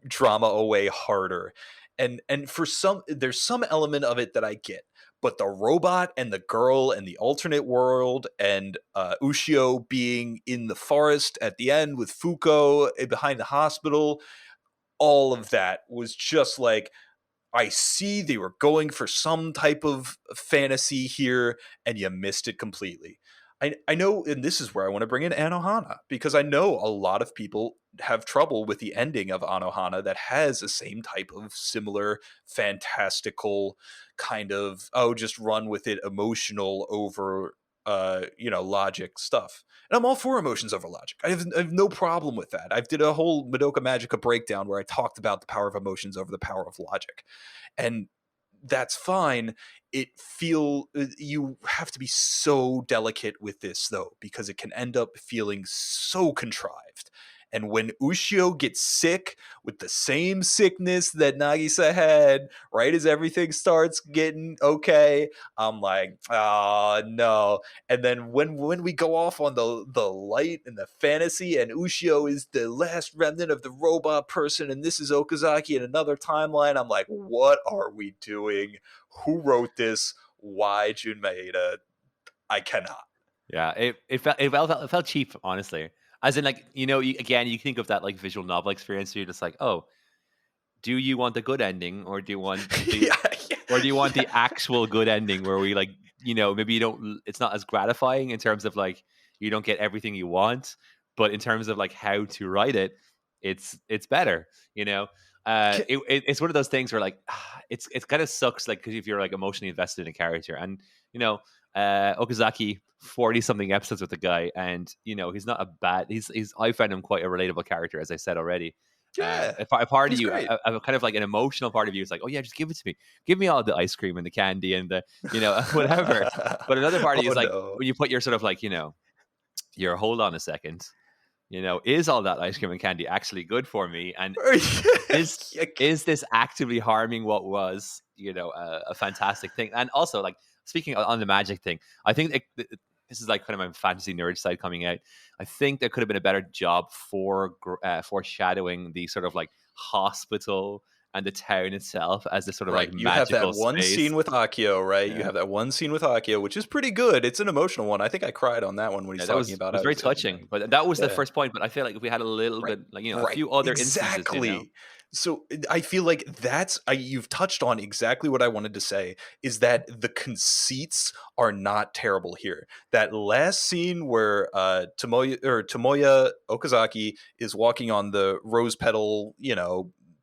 drama away harder. And for some, there's some element of it that I get, but the robot and the girl and the alternate world and Ushio being in the forest at the end with Fuko behind the hospital, all of that was just like, I see they were going for some type of fantasy here, and you missed it completely. I know, and this is where I want to bring in Anohana, because I know a lot of people have trouble with the ending of Anohana that has the same type of similar fantastical kind of, oh, just run with it, emotional over logic stuff. And I'm all for emotions over logic. I have no problem with that. I did a whole Madoka Magica breakdown where I talked about the power of emotions over the power of logic, and that's fine. You have to be so delicate with this though, because it can end up feeling so contrived. And when Ushio gets sick with the same sickness that Nagisa had, right as everything starts getting okay, I'm like, oh no. And then when we go off on the light and the fantasy, and Ushio is the last remnant of the robot person, and this is Okazaki in another timeline, I'm like, what are we doing? Who wrote this? Why Jun Maeda? I cannot. Yeah, it felt cheap, honestly. As in, like, again, you think of that like visual novel experience. You're just like, oh, do you want the good ending, or do you want the yeah, or do you want yeah. the actual good ending where we, like, maybe you don't, it's not as gratifying in terms of like you don't get everything you want, but in terms of like how to write it, it's better, it's one of those things where like it's kind of sucks, like, because if you're like emotionally invested in a character, and you know Okazaki 40 something episodes with the guy, and he's not a bad, he's I found him quite a relatable character, as I said already. Yeah, A part of he's you, great. kind of like an emotional part of you is like, oh yeah, just give it to me, give me all the ice cream and the candy and the whatever. But another part of you Oh is like, no. when you put your sort of like, your hold on a second, is all that ice cream and candy actually good for me, and is is this actively harming what was, a fantastic thing? And also, like, speaking on the magic thing, I think this is like kind of my fantasy nerd side coming out. I think there could have been a better job for foreshadowing the sort of like hospital and the town itself as this sort of Right. like You have that magical one space. scene with Akio, right? You Yeah. have that one scene with Akio, which is pretty good. It's an emotional one. I think I cried on that one when he's Yeah, that talking was about was how very he's touching, but that was the yeah. first point. But I feel like if we had a little Right. bit, like, a Right. few other instances, Exactly. So I feel like you've touched on exactly what I wanted to say, is that the conceits are not terrible here. That last scene where Tomoya Okazaki is walking on the rose petal,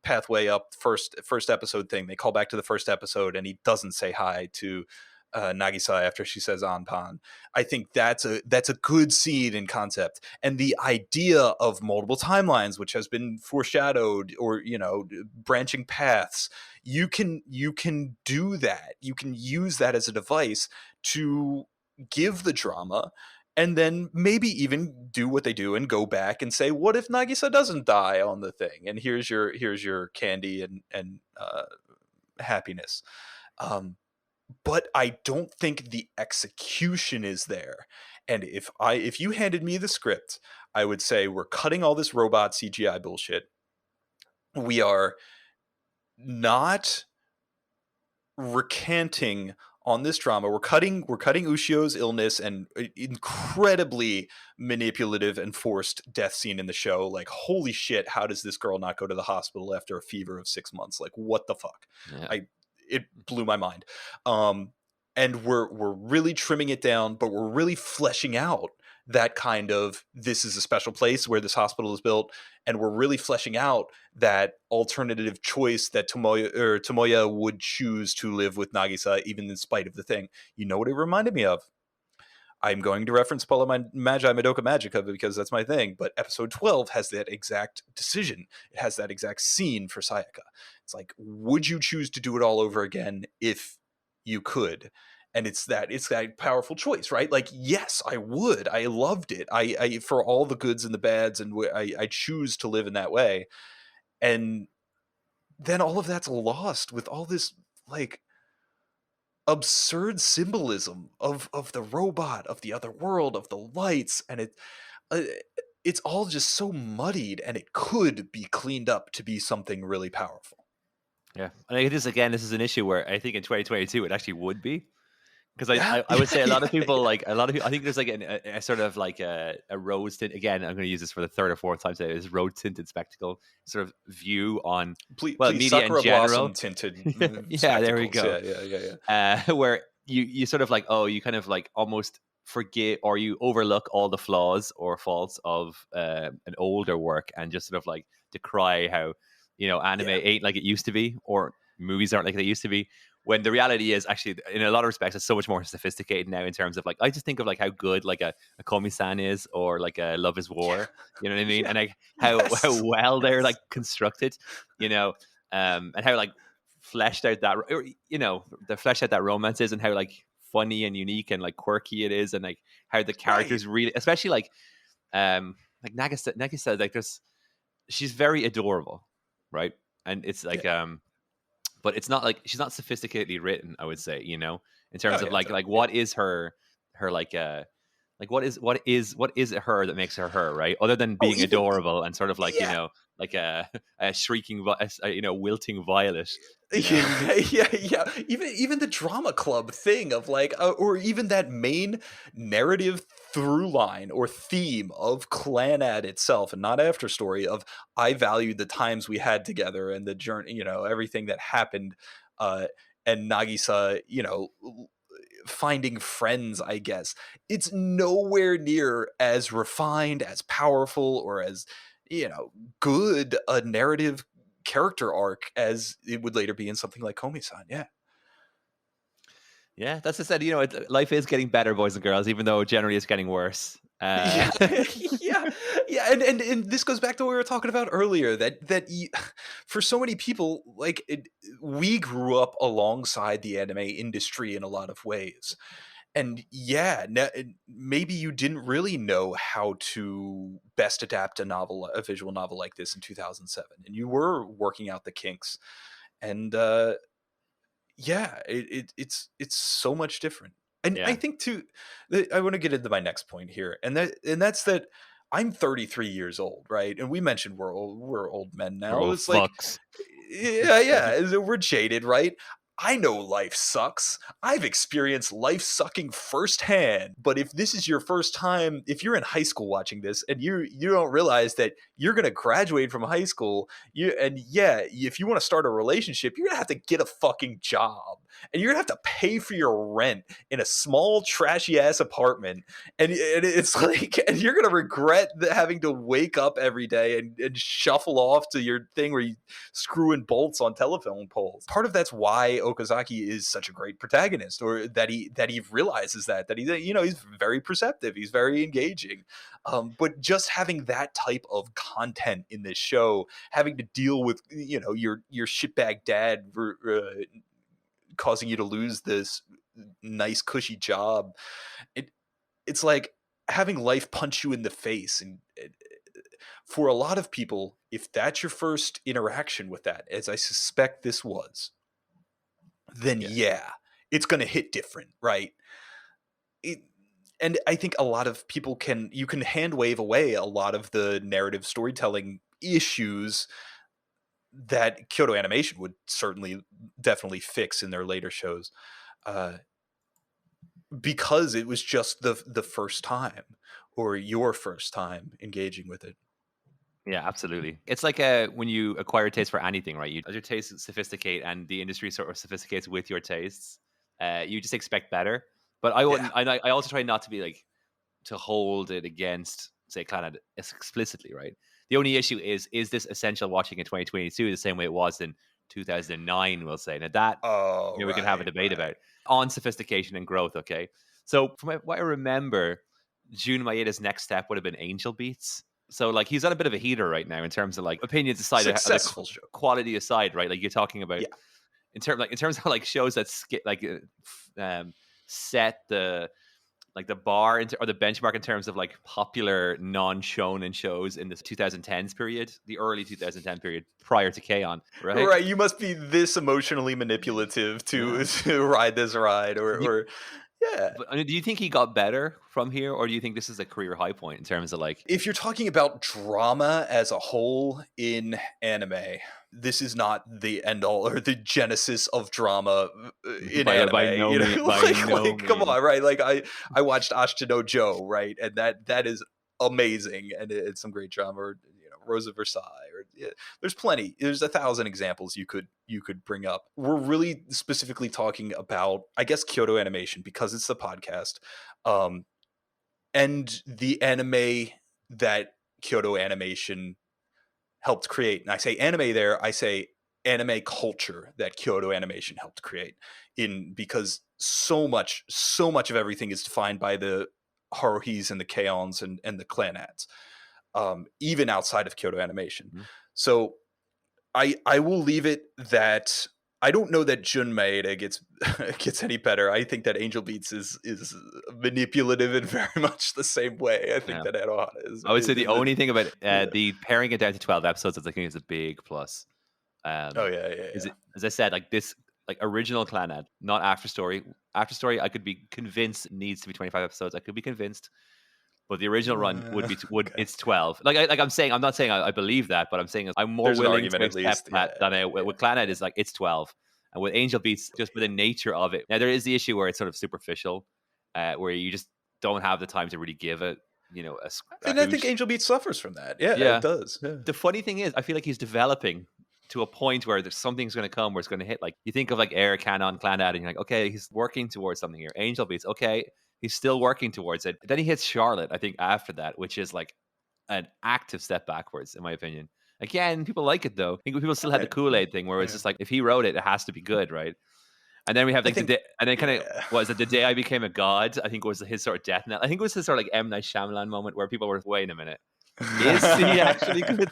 pathway up first episode thing. They call back to the first episode, and he doesn't say hi to Nagisa after she says Anpan. I think that's a good seed in concept, and the idea of multiple timelines, which has been foreshadowed, or branching paths. You can do that. You can use that as a device to give the drama, and then maybe even do what they do and go back and say, what if Nagisa doesn't die on the thing, and here's your candy and happiness. Um, but I don't think the execution is there. And if you handed me the script, I would say, we're cutting all this robot CGI bullshit. We are not recanting on this drama. We're cutting Ushio's illness and incredibly manipulative and forced death scene in the show. Like, holy shit, how does this girl not go to the hospital after a fever of 6 months? Like, what the fuck? Yeah. It blew my mind. And we're really trimming it down, but we're really fleshing out that kind of, this is a special place where this hospital is built, and we're really fleshing out that alternative choice that Tomoya would choose to live with Nagisa even in spite of the thing. You know what it reminded me of? I'm going to reference Magi Madoka Magica because that's my thing, but episode 12 has that exact decision. It has that exact scene for Sayaka. It's like, would you choose to do it all over again if you could? And it's that powerful choice, right? Like, yes, I would. I loved it. I for all the goods and the bads, and I choose to live in that way. And then all of that's lost with all this, like, absurd symbolism of the robot, of the other world, of the lights, and uh, it's all just so muddied, and it could be cleaned up to be something really powerful. Yeah, and I think this is an issue where I think in 2022 it actually would be. Because Yeah, I would say a lot yeah, of people, yeah. like a lot of people, I think there's like a sort of like a rose tint. Again, I'm going to use this for the third or fourth time today. This rose tinted spectacle sort of view on, well, Please, media in sakura blossom general. tinted Yeah, there we spectacles. go. Yeah, yeah, yeah, yeah. Where you sort of like, oh, you kind of like almost forget or you overlook all the flaws or faults of an older work and just sort of like decry how anime Yeah. ain't like it used to be, or movies aren't like they used to be, when the reality is actually in a lot of respects it's so much more sophisticated now, in terms of like, I just think of like how good like a Komi-san is, or like a Love is Yeah. War, you know what I mean, Yeah. and like how Yes. well they're like Yes. constructed, you know and how like fleshed out that, or, the fleshed out that romance is, and how like funny and unique and like quirky it is, and like how the Right. characters really, especially like Nagisa, like there's she's very adorable, right? And it's Yeah. like but it's not like she's not sophisticatedly written, I would say, in Oh terms of yeah. like Yeah. what is her like what is it her that makes her her, right? Other than Oh, being even adorable and sort of like, yeah. like a shrieking wilting violet, you know. Yeah, yeah, yeah. Even the drama club thing of like, or even that main narrative through line or theme of Clannad itself, and not after story of I valued the times we had together and the journey, everything that happened, uh, and Nagisa, finding friends. I guess it's nowhere near as refined, as powerful, or as good a narrative character arc as it would later be in something like Komi-san. Yeah. Yeah, that's just said. Life is getting better, boys and girls, even though generally it's getting worse. Yeah, yeah, yeah, and this goes back to what we were talking about earlier. For so many people, like we grew up alongside the anime industry in a lot of ways, and yeah, maybe you didn't really know how to best adapt a visual novel like this in 2007, and you were working out the kinks, and yeah, it's so much different. And I Yeah, think too, I want to get into my next point here, and that's that I'm 33 years old, right? And we mentioned we're old men we're now. all It's like, fucks. yeah, yeah, we're jaded, right? I know life sucks. I've experienced life sucking firsthand. But if this is your first time, if you're in high school watching this and you don't realize that you're gonna graduate from high school, if you want to start a relationship, you're gonna have to get a fucking job. And you're gonna have to pay for your rent in a small, trashy ass apartment. And it's like, and you're gonna regret having to wake up every day and shuffle off to your thing where you screwing bolts on telephone poles. Part of that's why Okazaki is such a great protagonist, or that he realizes that he's very perceptive, he's very engaging. But just having that type of content in this show, having to deal with your shitbag dad causing you to lose this nice cushy job, it it's like having life punch you in the face, and for a lot of people, if that's your first interaction with that, as I suspect this was, then Yeah, yeah, it's going to hit different, right? It, and I think a lot of people you can hand wave away a lot of the narrative storytelling issues that Kyoto Animation would certainly definitely fix in their later shows, uh, because it was just the first time, or your first time engaging with it. yeah, absolutely. It's like when you acquire a taste for anything, right? As your tastes sophisticate and the industry sort of sophisticates with your tastes, you just expect better. But I Yeah. wouldn't. I also try not to be like to hold it against, say, Clannad explicitly, right? The only issue is this essential watching in 2022 the same way it was in 2009? We'll say now that Oh, we can have a right, debate right. about on sophistication and growth. Okay, so from what I remember, Jun Maeda's next step would have been Angel Beats. So like he's on a bit of a heater right now in terms of like opinions aside, the Successful show. quality aside, right? Like you're talking about Yeah. in terms of like shows that set the bar or the benchmark in terms of like popular non-shonen shows in the 2010s period, the early 2010 period prior to K-On, right? Right, you must be this emotionally manipulative to Yeah. to ride this ride, or You or Yeah. But I mean, do you think he got better from here, or do you think this is a career high point in terms of like If you're talking about drama as a whole in anime, this is not the end all or the genesis of drama in anime. by no You means, know, by no come means? on, right? Like I watched Ashita no Joe, right, and that is amazing, and it's some great drama. Or, Rose of Versailles, or there's plenty. There's 1,000 examples you could bring up. We're really specifically talking about, I guess, Kyoto Animation because it's the podcast. Um, and the anime that Kyoto Animation helped create. And I say anime there, I say anime culture that Kyoto Animation helped create in because so much of everything is defined by the Haruhis and the Kaons and the Clannads, even outside of Kyoto Animation. Mhm. So I will leave it that I don't know that Jun Maeda gets any better. I think that Angel Beats is manipulative in very much the same way. I think Yeah. that Anohana is I would say the in the only thing about yeah. the paring it down to 12 episodes, I think is a big plus. Oh Um, yeah, yeah, is yeah. it, as I said, like this, like original Clannad, not after story. After story, I could be convinced needs to be 25 episodes. I could be convinced, but the original run would be would Okay. it's 12. I'm saying, I'm not saying I believe that, but I'm saying I'm more There's an willing argument to at accept least. Yeah, that than yeah. with Clannad is like it's 12, and with Angel Beats, just with the nature of it. Now there is the issue where it's sort of superficial, where you just don't have the time to really give it, a And I think hoot. Angel Beats suffers from that. Yeah, it Yeah. does. Yeah. The funny thing is, I feel like he's developing to a point where there's something's going to come where it's going to hit. Like you think of like Air Canon, Clannad, and you're like, okay, he's working towards something here. Angel Beats, okay, he's still working towards it. Then he hits Charlotte, I think, after that, which is like an active step backwards, in my opinion. Again, people like it though. I think people still had the Okay. Kool Aid thing, where it's Yeah. just like if he wrote it, it has to be good, right? And then we have I like the think day, and then kind of yeah. was it the day I became a god? I think was his sort of death knell. I think it was his sort of like M Night Shyamalan moment where people were, wait a minute, is he actually good?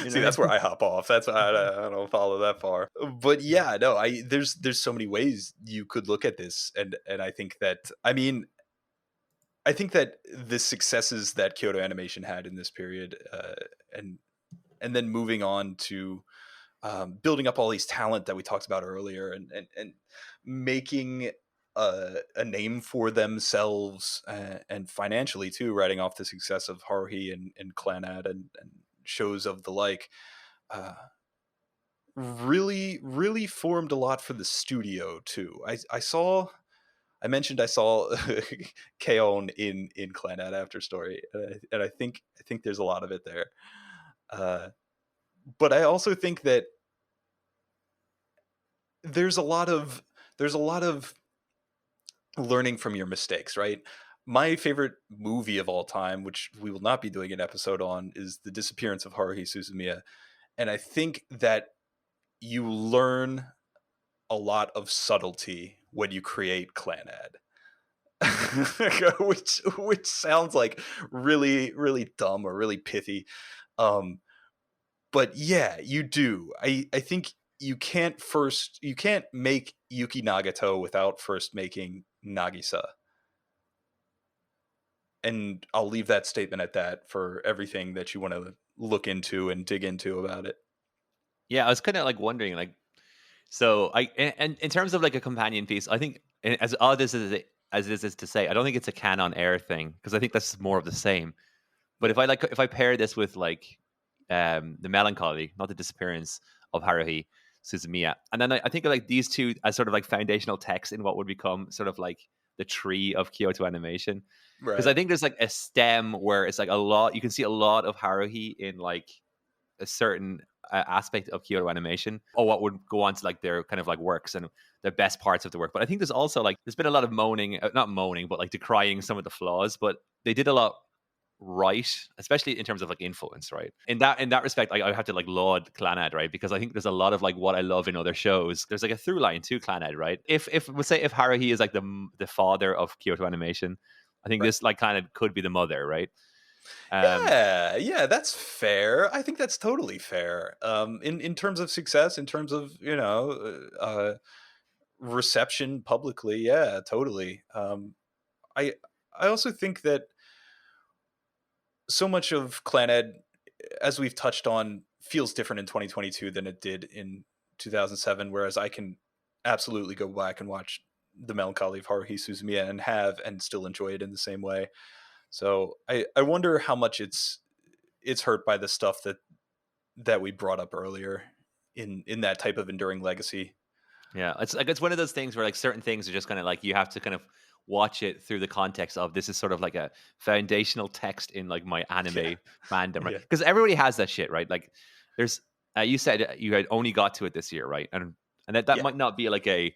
You See, know? that's where I hop off. That's why I don't follow that far. But yeah, no, I there's so many ways you could look at this, and I think that the successes that Kyoto Animation had in this period, and and then moving on to building up all these talent that we talked about earlier, and making a name for themselves, and financially too, riding off the success of Haruhi and Clannad and shows of the like, uh, really formed a lot for the studio too. I mentioned I saw Kaon in Clannad After Story, and I think there's a lot of it there. Uh, but I also think that there's a lot of there's a lot of learning from your mistakes, right? My favorite movie of all time, which we will not be doing an episode on, is The Disappearance of Haruhi Suzumiya. And I think that you learn a lot of subtlety when you create Clannad. which sounds like really dumb or really pithy. Um, but yeah, you do. I think you can't make Yuki Nagato without first making Nagisa. And I'll leave that statement at that for everything that you want to look into and dig into about it. Yeah, I was kind of like wondering, like, so and in terms of like a companion piece, I think as odd as this is to say, I don't think it's a canon air thing because I think that's more of the same. But Yeah. if I pair this with like the melancholy, not the disappearance of Haruhi Suzumiya, and then I think of like these two as sort of like foundational texts in what would become sort of like the tree of Kyoto animation. Because I Right. think there's like a stem where it's like a lot, you can see a lot of Haruhi in like a certain aspect of Kyoto animation, or what would go on to like their kind of like works and the best parts of the work. But I think there's also like there's been a lot of moaning, not moaning, but like decrying some of the flaws. But they did a lot right, especially in terms of like influence, right? In that respect, I have to like laud Clannad, right? Because I think there's a lot of like what I love in other shows. There's like a through line to Clannad, right? If we'll say if Haruhi is like the father of Kyoto animation, I think Right. this like kind of could be the mother, right? Um, Yeah, yeah, that's fair. I think that's totally fair. In terms of success, in terms of reception publicly, yeah, totally. I I also think that so much of Clannad, as we've touched on, feels different in 2022 than it did in 2007. Whereas I can absolutely go back and watch the Melancholy of Haruhi Suzumiya and have and still enjoy it in the same way. So I wonder how much it's hurt by the stuff that we brought up earlier in that type of enduring legacy. Yeah, it's like it's one of those things where like certain things are just kind of like you have to kind of watch it through the context of this is sort of like a foundational text in like my Yeah, anime fandom, right? yeah, Because everybody has that shit, right? Like there's you said you had only got to it this year, right? And that yeah, might not be like a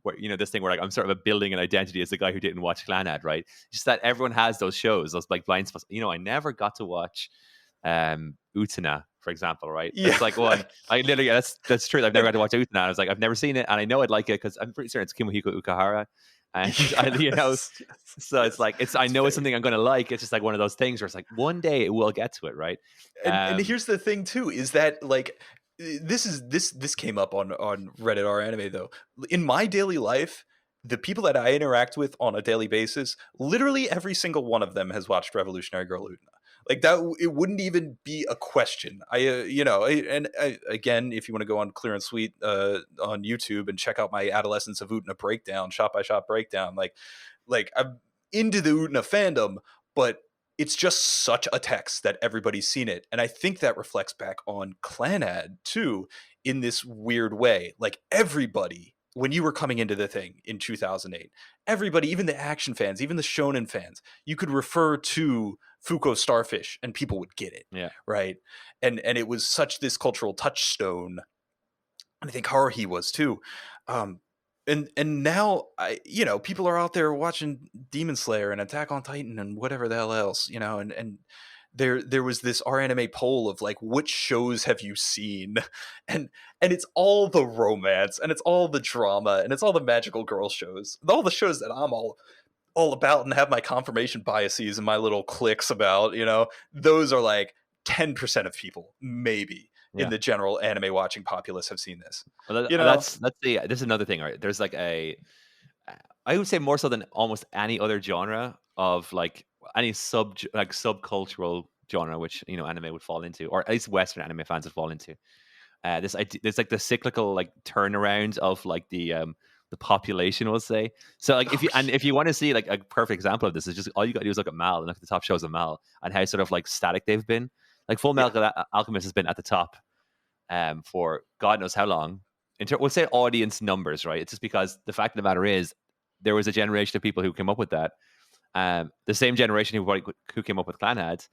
where this thing where like I'm sort of a building an identity as the guy who didn't watch Clannad, right? Just that everyone has those shows, those like blind spots. I never got to watch Utena, for example, right? yeah. That's like one I literally that's true. I've never got to watch Utena. I was like, I've never seen it, and I know I'd like it because I'm pretty sure it's Kimuhiko Ukahara, and Yes, yes, so it's yes. like I It's know it's fair. something I'm going to like. It's just like one of those things where it's like one day it will get to it, right? And Um, here's the thing too is that like this came up on Reddit r anime though. In my daily life, the people that I interact with on a daily basis, literally every single one of them has watched Revolutionary Girl Utena. Like that, it wouldn't even be a question. Again, if you want to go on Clearandsweet on YouTube and check out my Adolescence of Utena breakdown, shot by shot breakdown, like I'm into the Utena fandom, but it's just such a text that everybody's seen it. And I think that reflects back on Clannad too, in this weird way. Like everybody, when you were coming into the thing in 2008, everybody, even the action fans, even the shonen fans, you could refer to Fuko Starfish and people would get it, yeah, right? And it was such this cultural touchstone, and I think Haruhi was too. Um, and now people are out there watching Demon Slayer and Attack on Titan and whatever the hell else, and there was this R anime poll of like which shows have you seen, and it's all the romance and it's all the drama and it's all the magical girl shows, all the shows that I'm all about and have my confirmation biases and my little clicks about, those are like 10% of people maybe in yeah. the general anime watching populace have seen this. Well, You know? that's the this is another thing, right? There's like I would say more so than almost any other genre of like any subcultural genre, which anime would fall into, or at least Western anime fans would fall into. There's like the cyclical like turnaround of like the population, we'll say. So like Oh, if you want to see like a perfect example of this, is just all you got to do is look at Mal and look at the top shows of Mal and how sort of like static they've been. Like Full yeah. Metal Alchemist has been at the top for God knows how long. We'll say audience numbers, right? It's just because the fact of the matter is there was a generation of people who came up with that. The same generation who came up with Clannad,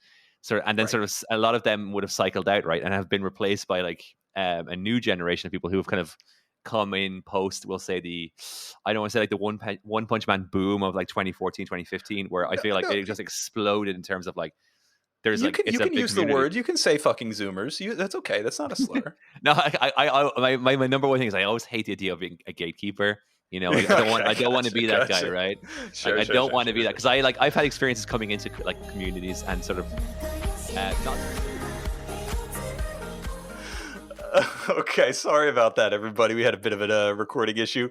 and then Right. sort of a lot of them would have cycled out, right, and have been replaced by like a new generation of people who have kind of come in post, we'll say I don't want to say like the One Punch Man boom of like 2014, 2015, where I No, feel like no, it just exploded in terms of like there's you like can it's you a can big use the community. word. You can say fucking Zoomers. That's okay. That's not a slur. No, my number one thing is I always hate the idea of being a gatekeeper. Okay, I don't want to gotcha, be that guy, gotcha. right? Like Sure, I sure, don't sure, want to sure, be that sure. because I've had experiences coming into like communities and sort of not. Okay, sorry about that, everybody. We had a bit of a recording issue.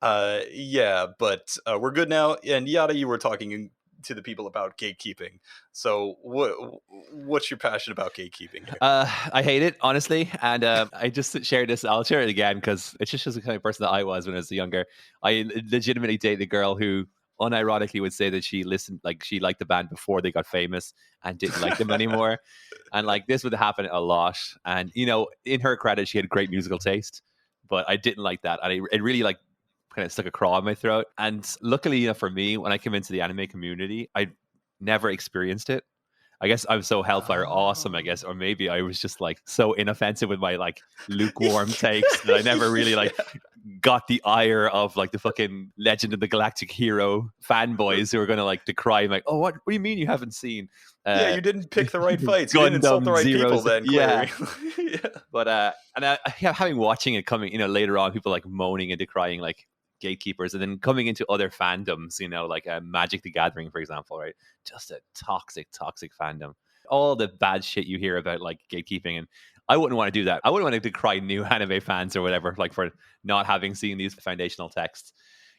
Yeah, but we're good now. And Yada, you were talking to the people about gatekeeping. So, what's your passion about gatekeeping here? I hate it honestly, and I just shared this. I'll share it again because it's just the kind of person that I was when I was younger. I legitimately dated a girl who, unironically, would say that she listened, like she liked the band before they got famous and didn't like them anymore, and like this would happen a lot. And in her credit, she had great musical taste, but I didn't like that, and it really like kind of stuck a craw in my throat. And luckily, for me, when I came into the anime community, I never experienced it. I guess I'm so Hellfire awesome, I Oh. guess, or maybe I was just like so inoffensive with my like lukewarm takes that I never really Yeah. like got the ire of like the fucking Legend of the Galactic Hero fanboys who are gonna like decry like, oh, what do you mean you haven't seen Yeah, uh you didn't pick the right fights. You didn't insult the Gundam right people Zeros? then, Yeah. clearly. Yeah. But having watching it coming, later on, people like moaning and decrying like gatekeepers, and then coming into other fandoms, like Magic the Gathering, for example, right? Just a toxic, toxic fandom. All the bad shit you hear about like gatekeeping, and I wouldn't want to do that. I wouldn't want to decry new anime fans or whatever, like for not having seen these foundational texts.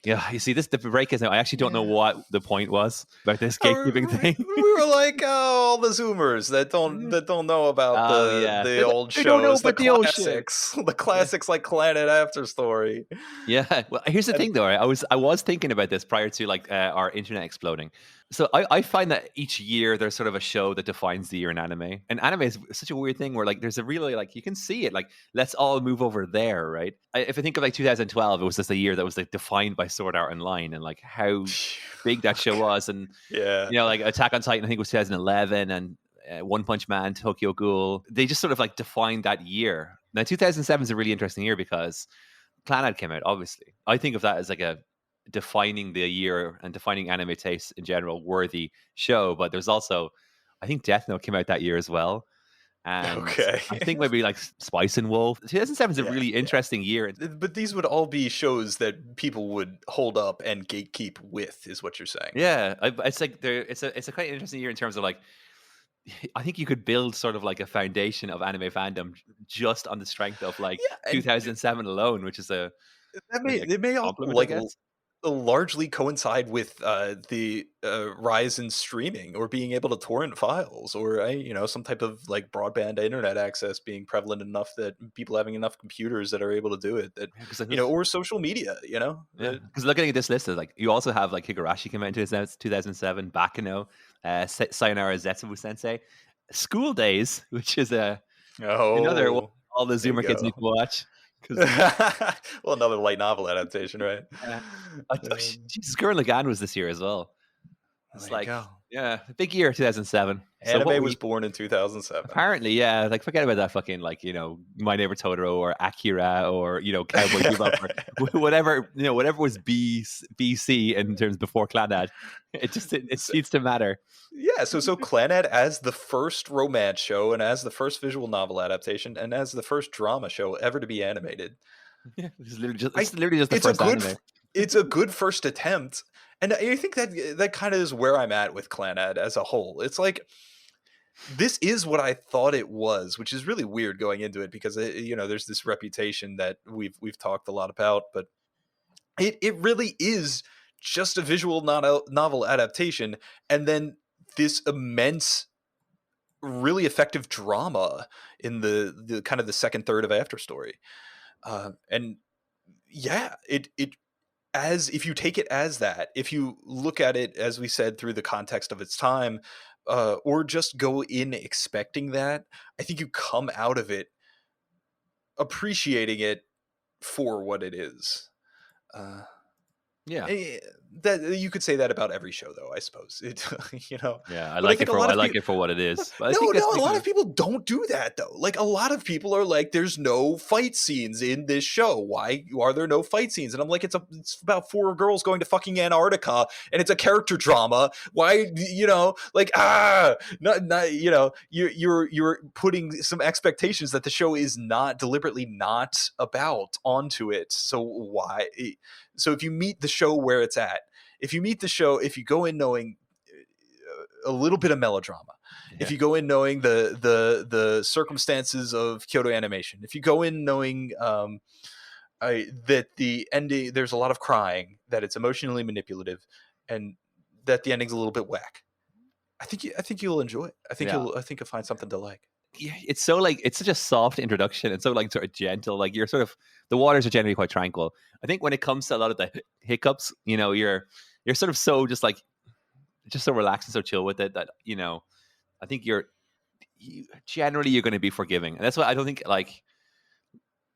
Yeah, you see, this the break is now. I actually don't know Yeah. what the point was about this gatekeeping thing. We were like, oh, all the Zoomers that don't know about Oh yeah, the old they don't know shows, the about the old shit. classics, the Yeah. classics like Clannad After Story. Yeah. Well, here's the And thing, though. Right? I was thinking about this prior to like our internet exploding. So I find that each year there's sort of a show that defines the year in anime, and anime is such a weird thing where like there's a really like you can see it like let's all move over there, right? If I think of like 2012, it was just a year that was like defined by Sword Art Online and like how big that show was, and yeah, like Attack on Titan, I think it was 2011, and One Punch Man, Tokyo Ghoul. They just sort of like defined that year. Now 2007 is a really interesting year because Clannad came out, obviously. I think of that as like a defining the year and defining anime taste in general worthy show. But there's also, I think Death Note came out that year as well. And okay. I think maybe like Spice and Wolf. 2007 is a Yeah, really yeah. interesting year. But these would all be shows that people would hold up and gatekeep with, is what you're saying. Yeah, it's like it's a quite interesting year in terms of like I think you could build sort of like a foundation of anime fandom just on the strength of like Yeah, and 2007 alone, which is a that may maybe a it may also compliment, I guess. largely coincide with the rise in streaming or being able to torrent files or some type of like broadband internet access being prevalent enough that people having enough computers that are able to do it that Because or social media. yeah, because looking at this list, is like you also have like Higurashi came out in 2007, Bakano, Sayonara Zetsubu Sensei, School Days, which is another one Oh, all the there you Zoomer kids need go. to watch. Because Well, another light novel adaptation, right? Jesus, Gurren Lagann was this year as well. It's There you like, go. yeah, big year 2007. So what Anime were was you? born in 2007. Apparently, yeah. Like, forget about that fucking like My Neighbor Totoro or Akira or Cowboy Bebop or whatever whatever was BC in terms before Clannad. It ceased to matter. Yeah, so Clannad as the first romance show and as the first visual novel adaptation and as the first drama show ever to be animated. Yeah, I it's literally just the it's a first good anime. it's a good first attempt. And I think that kind of is where I'm at with Clannad as a whole. It's like this is what I thought it was, which is really weird going into it because there's this reputation that we've talked a lot about, but it really is just a visual novel adaptation and then this immense really effective drama in the kind of the second third of After Story. And yeah, it as if you take it as that, if you look at it as we said through the context of its time, or just go in expecting that, I think you come out of it appreciating it for what it is. Uh, Yeah, Eh, that you could say that about every show, though. I suppose it, yeah. I but I like it think a for lot I of like people. it for what it is. But I No, think that's no, a lot because of people don't do that though. Like a lot of people are like, "There's no fight scenes in this show. Why are there no fight scenes?" And I'm like, "It's about four girls going to fucking Antarctica, and it's a character drama. Why, like not you're putting some expectations that the show is not deliberately not about onto it. So why? So if you meet the show where it's at, if you meet the show, if you go in knowing a little bit of melodrama, if yeah, you go in knowing the circumstances of Kyoto Animation, if you go in knowing that the ending there's a lot of crying, that it's emotionally manipulative, and that the ending's a little bit whack, I think you'll enjoy it. yeah. I think you'll find something to like. Yeah, it's so like it's such a soft introduction and so like sort of gentle. Like you're sort of the waters are generally quite tranquil. I think when it comes to a lot of the hiccups, you're sort of so just so relaxed and so chill with it that I think generally you're going to be forgiving, and that's why I don't think like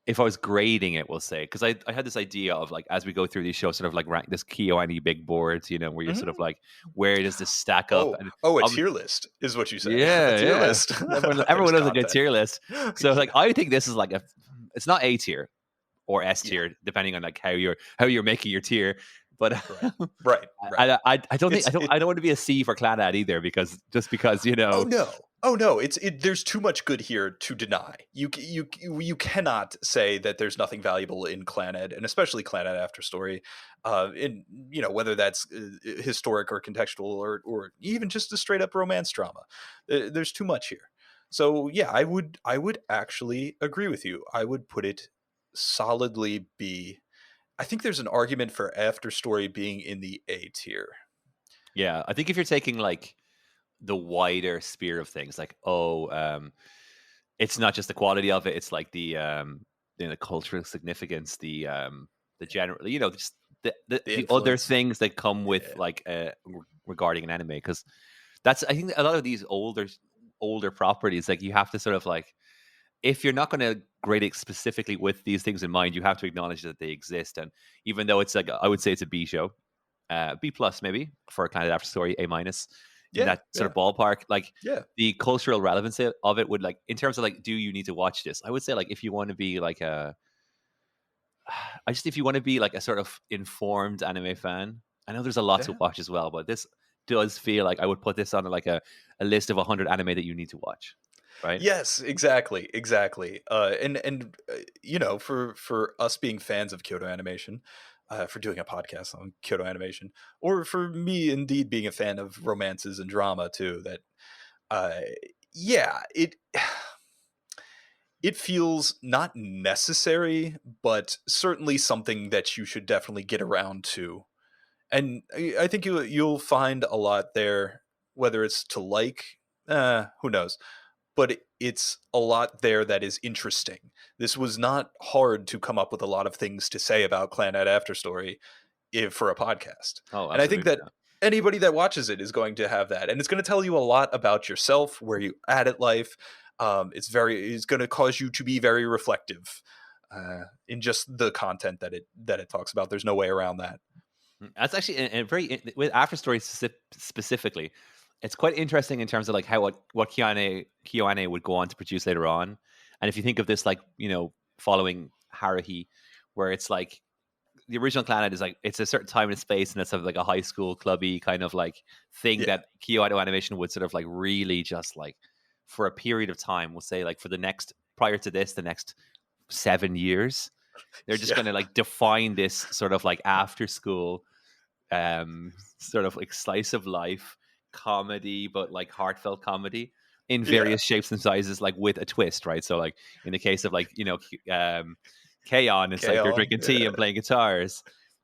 if I was grading it, we'll say, because I had this idea of like as we go through these shows, sort of like rank this KyoAni big boards, where you're sort of Mhm. like where does this stack up? And A um, tier list is what you say. A yeah, tier yeah, list. everyone There's loves a good content. tier list. So like Yeah. I think this is like it's not A tier or S Yeah. tier depending on like how you're making your tier, but Right. Right. Right. I don't think It's I don't want to be a C for Clannad either because Oh no. Oh no, there's too much good here to deny. You cannot say that there's nothing valuable in Clannad, and especially Clannad After Story, in whether that's historic or contextual or even just a straight up romance drama. There's too much here. So yeah, I would actually agree with you. I would put it solidly B. I think there's an argument for After Story being in the A tier. Yeah, I think if you're taking like the wider sphere of things, like it's not just the quality of it; it's like the cultural significance, the general, just The the other influence. things that come with Yeah. like regarding an anime. Because that's I think a lot of these older properties, like you have to sort of like if you're not going to grade it specifically with these things in mind, you have to acknowledge that they exist. And even though it's like I would say it's a B show, B plus maybe for a kind of after story, A minus in Yeah. that sort Yeah. of ballpark. Like Yeah. the cultural relevancy of it would like in terms of like, do you need to watch this? I would say like if you want to be like I just if you want to be like a sort of informed anime fan, I know there's a lot to Yeah. watch as well, but this does feel like I would put this on like a list of 100 anime that you need to watch, right? Yes, exactly, exactly. For us being fans of Kyoto Animation, for doing a podcast on Kyoto Animation, or for me indeed being a fan of romances and drama too, that uh, yeah, it feels not necessary, but certainly something that you should definitely get around to. And I think you'll find a lot there, whether it's to like, who knows, but it's a lot there that is interesting. This was not hard to come up with a lot of things to say about Clannad After Story for a podcast. Oh, And I think absolutely. that anybody that watches it is going to have that. And it's going to tell you a lot about yourself, where you at at life. It's going to cause you to be very reflective in just the content that it talks about. There's no way around that. That's actually a very with After Story specifically. It's quite interesting in terms of like how what Kyoane would go on to produce later on, and if you think of this like following Haruhi, where it's like the original Clannad is like it's a certain time and space, and it's sort of like a high school clubby kind of like thing Yeah. that Kyoto Animation would sort of like really just like for a period of time, we'll say like for the next prior to this, the next 7 years, they're just Yeah. going to like define this sort of like after school sort of like slice of life comedy, but like heartfelt comedy in Yeah. various shapes and sizes, like with a twist, right? So like in the case of like K-On, it's like they're K-On! drinking tea and playing guitars.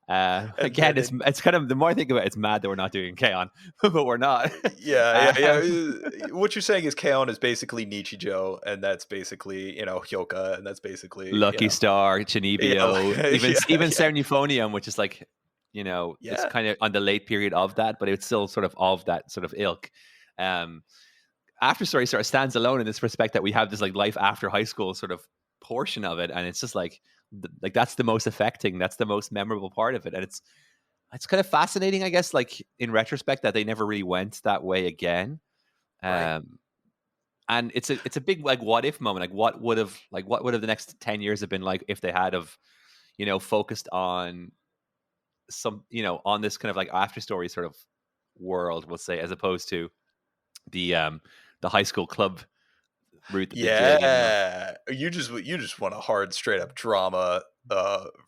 And Again, then it's kind of the more I think about it, it's mad that we're not doing K-On, but we're not. yeah, yeah, um, yeah. What you're saying is K-On! Is basically Nichijou, and that's basically, Hyoka, and that's basically, Lucky Star, yeah, Chinibio, even yeah, even yeah, Serniphonium, which is like it's yeah, kind of on the late period of that, but it's still sort of that sort of ilk. Um, After Story sort of stands alone in this respect that we have this like life after high school sort of portion of it, and it's just like that's the most affecting, that's the most memorable part of it, and it's kind of fascinating, I guess, like in retrospect that they never really went that way again. right. Um, and it's a big like what if moment, like what would have the next 10 years have been like if they had of focused on some on this kind of like after story sort of world, we'll say, as opposed to the um the high school club route that they did. Yeah, you just want a hard, straight up drama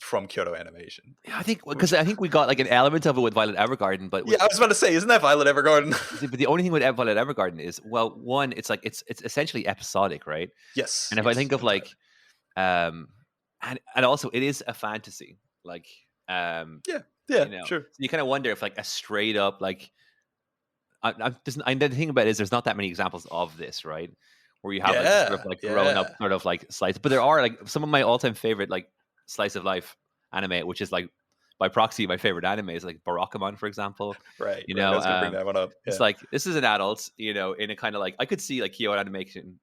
from Kyoto Animation, Yeah, I think because which I think we got like an element of it with Violet Evergarden, but yeah, with I was about to say, isn't that Violet Evergarden? but the only thing with Violet Evergarden is, well, one, it's like it's essentially episodic, right? Yes, And if I yes, think of entirely. like um and also it is a fantasy, like Yeah, yeah, so sure. you kind of wonder if like a straight up like the thing about it is there's not that many examples of this, right? Where you have like this sort of Yeah, like grown up yeah, sort of like slice, but there are like some of my all time favorite like slice of life anime, which is like by proxy my favorite anime is like Barakamon, for example. right, You right. I know, was gonna bring that one up. it's Yeah, like this is an adult, in a kind of like I could see like Kyoto Animation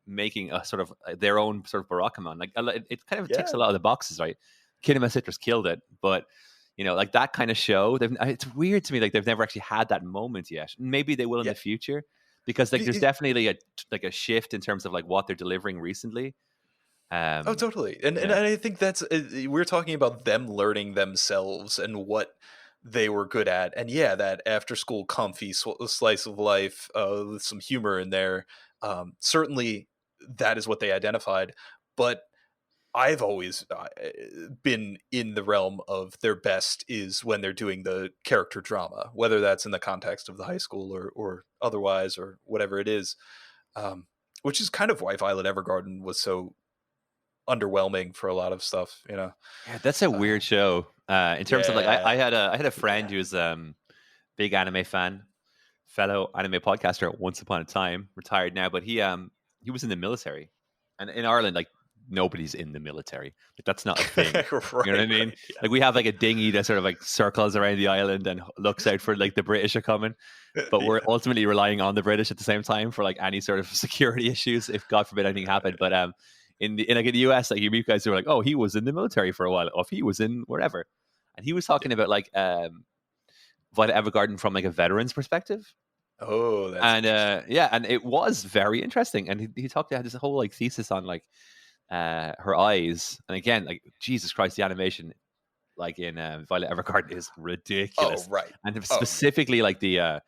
making a sort of their own sort of Barakamon. Like it kind of ticks yeah, a lot of the boxes, right? Kinema Citrus killed it, but like that kind of show, it's weird to me like they've never actually had that moment yet. Maybe they will in yeah. the future because like there's The- definitely a shift in terms of like what they're delivering recently. Oh, Um, totally. And yeah, I think that's we're talking about them learning themselves and what they were good at. And yeah, that after school comfy slice of life with some humor in there. Certainly that is what they identified. But I've always been in the realm of their best is when they're doing the character drama, whether that's in the context of the high school or otherwise or whatever it is. Um, which is kind of why Violet Evergarden was so underwhelming for a lot of stuff, you know. Yeah, that's a Uh, weird show. In terms of like, yeah, I had a friend yeah. who's big anime fan, fellow anime podcaster once upon a time, retired now, but he was in the military, and in Ireland, like nobody's in the military. Like that's not a thing. You know what I Right, mean? right, Like we have like a dinghy that sort of like circles around the island and looks out for like the British are coming, yeah. but we're Yeah, ultimately relying on the British at the same time for like any sort of security issues if God forbid anything happened. But in the US, like you meet guys who are like, oh, he was in the military for a while, or he was in wherever, and he was yeah. talking about like Violet Evergarden from like a veteran's perspective. Oh, that's And interesting. yeah, and it was very interesting. And he talked had this whole like thesis on like her eyes. And again, like Jesus Christ, the animation like in Violet Evergarden is Oh, ridiculous. right. And Oh, yeah. specifically like the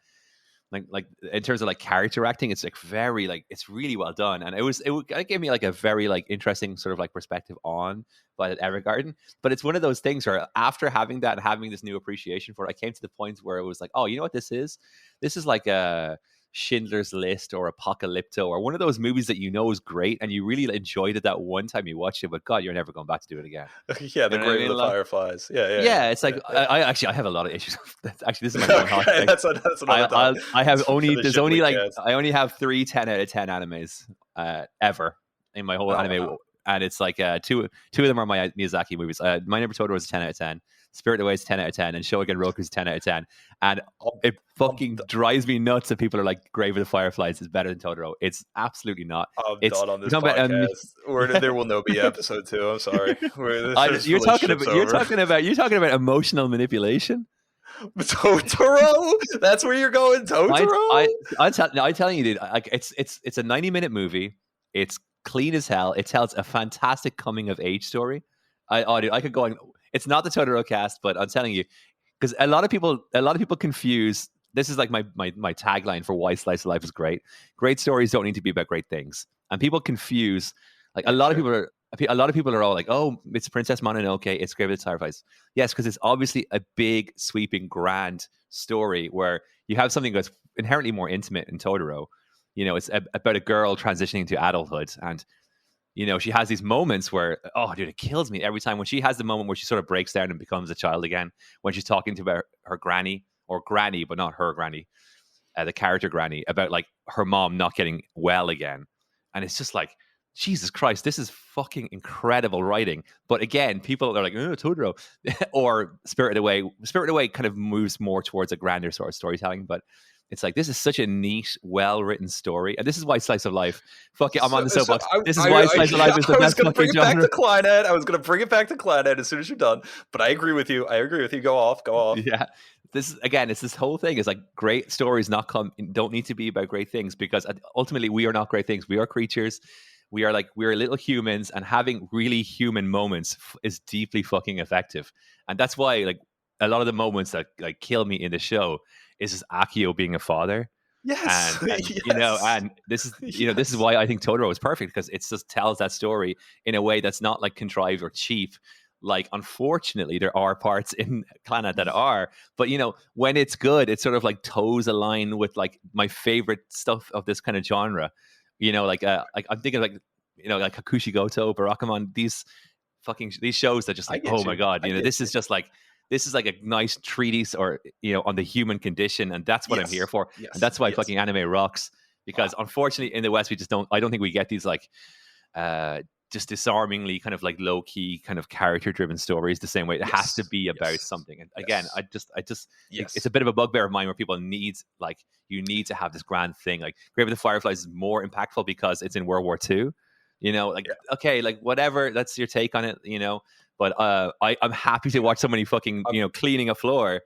like in terms of like character acting, it's like very like it's really well done, and it gave me like a very like interesting sort of like perspective on Violet Evergarden. But it's one of those things where after having that and having this new appreciation for it, I came to the point where it was like, oh, you know what this is? This is like a Schindler's List or Apocalypto or one of those movies that you know is great and you really enjoyed it that one time you watched it, but God, you're never going back to do it again. Yeah, You the know what I Grave of mean? the Like, Fireflies. Yeah, yeah, yeah, yeah, it's like yeah, I actually I have a lot of issues. Actually, this is my yeah. one hot Okay, take. that's another talk. I have For only the there's only Shipley like cast. I only have three 10 out of 10 animes ever in my whole Oh anime, wow. and it's like two of them are my Miyazaki movies. My Neighbor Totoro is a 10 out of 10, Spirit Away is 10 out of 10, and Shogun Roku is 10 out of 10. And I'm, it I'm, fucking drives me nuts that people are like Grave of the Fireflies is better than Totoro. It's absolutely not. I'm It's done on we're this talking about podcast. There will no be episode 2. I'm sorry. This you're talking relationship's about over. you're talking about emotional manipulation. Totoro? That's where you're going, I Totoro? I I'm telling you, dude. Like it's a 90-minute movie. It's clean as hell. It tells a fantastic coming of age story. Dude, I could go on. It's not the Totoro cast, but I'm telling you, because a lot of people confuse. This is like my tagline for why Slice of Life is great. Great stories don't need to be about great things, and people confuse. Like Yeah, sure. a lot of people are all like, "Oh, it's Princess Mononoke. It's Grave of the Fireflies." Yes, because it's obviously a big, sweeping, grand story where you have something that's inherently more intimate in Totoro. You know, it's about a girl transitioning to adulthood, and you know, she has these moments where, oh, dude, it kills me every time when she has the moment where she sort of breaks down and becomes a child again. When she's talking to about her granny or granny, but not her granny, the character granny, about like her mom not getting well again, and it's just like, Jesus Christ, this is fucking incredible writing. But again, people are like, oh, Totoro or Spirited Away. Spirited Away kind of moves more towards a grander sort of storytelling, but it's like this is such a neat, well-written story, and this is why Slice of Life. Fuck it, I'm on the So soapbox. This is why Slice of Life is the I was best going to bring fucking it back to genre. Clannad. I was going to bring it back to Clannad as soon as you're done. But I agree with you. I agree with you. Go off. Go off. Yeah, this is again, it's this whole thing. Is like great stories don't need to be about great things because ultimately we are not great things. We are creatures. We're little humans, and having really human moments is deeply fucking effective. And that's why like a lot of the moments that like kill me in the show is just Akio being a father. Yes. And you know, Yes. and this is Yes. why I think Totoro is perfect because it just tells that story in a way that's not like contrived or cheap. Like, unfortunately, there are parts in Clannad that are, but you know, when it's good, it sort of like toes a line with like my favorite stuff of this kind of genre. You know, like I'm thinking like you know, like Hakushi Goto, Barakamon, these shows that just I like, get oh my you. god, I you know, get you. this is like a nice treatise or you know on the human condition, and that's what I'm here Yes. for, and Yes. that's why Yes. fucking anime rocks. Because Wow. unfortunately, in the West, we just don't. I don't think we get these like uh just disarmingly kind of like low key kind of character driven stories the same way. It has to Yes. be about Yes. something. And again, Yes. I just think it's a Yes. bit of a bugbear of mine where people need like you need to have this grand thing. Like Grave of the Fireflies is more impactful because it's in World War II. You know, like Yeah. okay, like whatever, that's your take on it, you know. But I'm happy to watch somebody fucking, I'm, you know, cleaning a floor,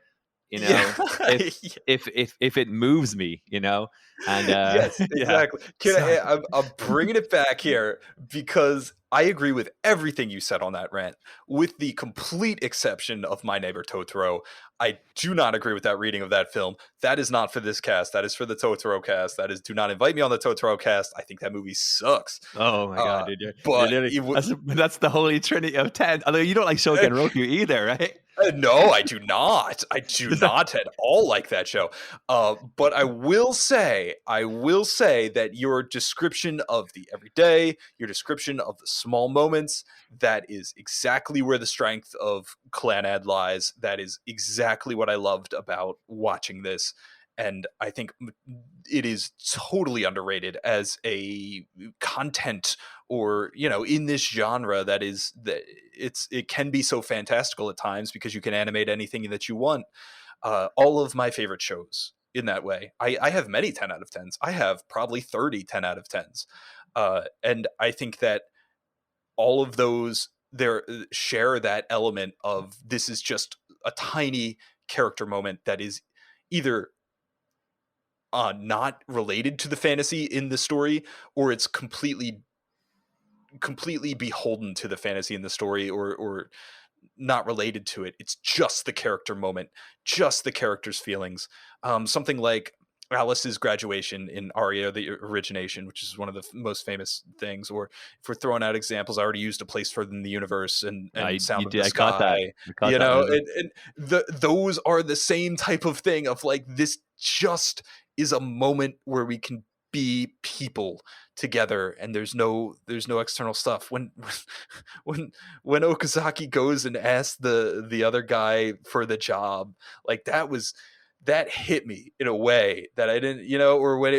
you yeah. know, if if it moves me, you know. And Yes, yeah. exactly. So I'm bringing it back here because I agree with everything you said on that rant, with the complete exception of My Neighbor Totoro. I do not agree with that reading of that film. That is not for this cast. That is for the Totoro cast. That is, do not invite me on the Totoro cast. I think that movie sucks. oh my god, Uh, dude, you're but literally it would. that's the holy trinity of 10. Although you don't like Shogun Roku either, right? No, I do not. I do Is that not at all like that show. But I will say that your description of the everyday, your description of the small moments. That is exactly where the strength of Clannad lies. That is exactly what I loved about watching this. And I think it is totally underrated as a content, or in this genre that it can be so fantastical at times because you can animate anything that you want. All of my favorite shows in that way. I have many 10 out of 10s. I have probably 30 10 out of 10s. And I think that all of those there share that element of, this is just a tiny character moment that is either not related to the fantasy in the story, or it's completely beholden to the fantasy in the story, or not related to it. It's just the character moment, just the character's feelings. Something like Alice's graduation in Aria, the Origination, which is one of the most famous things. Or if we're throwing out examples, I already used A Place Further Than the Universe and Sound of the I caught that. Sky. I caught that. Those are the same type of thing of like, this just is a moment where we can be people together, and there's no external stuff. When Okazaki goes and asks the other guy for the job, like that hit me in a way that I didn't, or when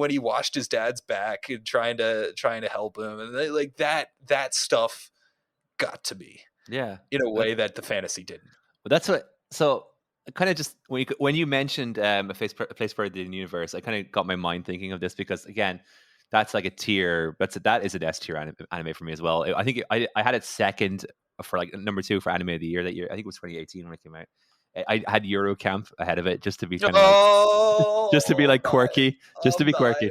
he washed his dad's back and trying to help him, and like that stuff got to me, in a way that the fantasy didn't. But that's what. So kind of just when you mentioned a place further in the universe, I kind of got my mind thinking of this, because again, that's like a tier. That is an S tier anime for me as well. I think I had it second for like number 2 for anime of the year that year. I think it was 2018 when it came out. I had Eurocamp ahead of it just to be kind of just to be like quirky, just to be quirky.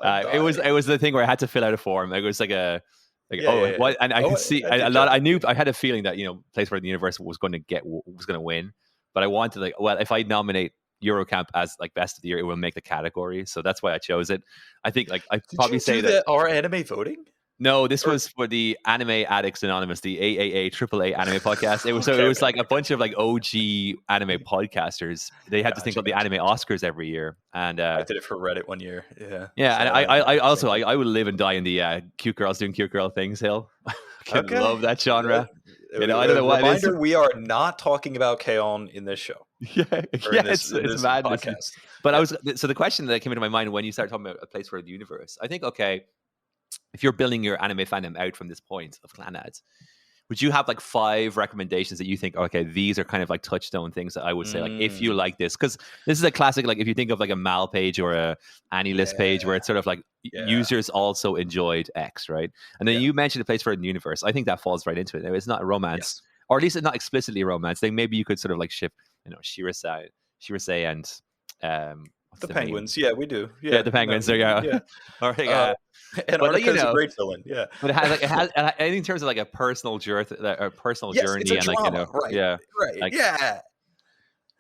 It was the thing where I had to fill out a form. It was like what? And I could see a lot. I knew, I had a feeling that Place Further in the Universe was going to win, but I wanted if I nominate Eurocamp as like best of the year, it will make the category. So that's why I chose it. I think I'd probably say that our anime voting. No, this was for the Anime Addicts Anonymous, the AAA anime podcast. It was like a bunch of like OG anime podcasters. They had this thing called the Anime Oscars every year, and I did it for Reddit one year. Yeah, and I also I would live and die in the cute girls doing cute girl things hill. I love that genre. I don't know why. Reminder: we are not talking about K-On! In this show. It's madness. Podcast. But so the question that came into my mind when you started talking about A Place for the Universe, I think, okay, if you're building your anime fandom out from this point of Clannad, would you have like 5 recommendations that you think, okay, these are kind of like touchstone things that I would say, like, if you like this, because this is a classic, like if you think of like a Mal page or a AniList page where it's sort of like users also enjoyed X, right? And then you mentioned A Place for the Universe. I think that falls right into it. Now, it's not a romance, or at least it's not explicitly a romance. Then maybe you could sort of like shift, Shirase and the Penguins. Yeah, we do. Yeah, the Penguins. There you go. Yeah. All right. Antarctica is a great villain. Yeah, but it has I think in terms of like a personal journey, it's a and drama, like right? Like,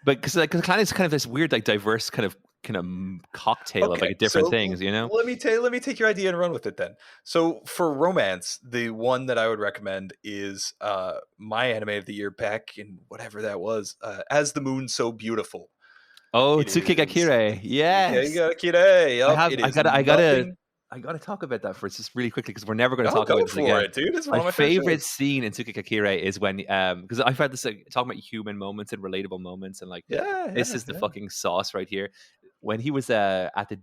but because Clannad is kind of this weird, like, diverse kind of cocktail of like different things. Let me take your idea and run with it then. So for romance, the one that I would recommend is my anime of the year back in whatever that was, As the Moon So Beautiful. Oh, Tsukigakure. Yes. Tsukigakure. I gotta talk about that first, just really quickly, because we're never going to talk about this again. Dude. It's my favorite scene in Tsukigakure is when, because I've had this talking about human moments and relatable moments, and like, this is the fucking sauce right here. When he was at a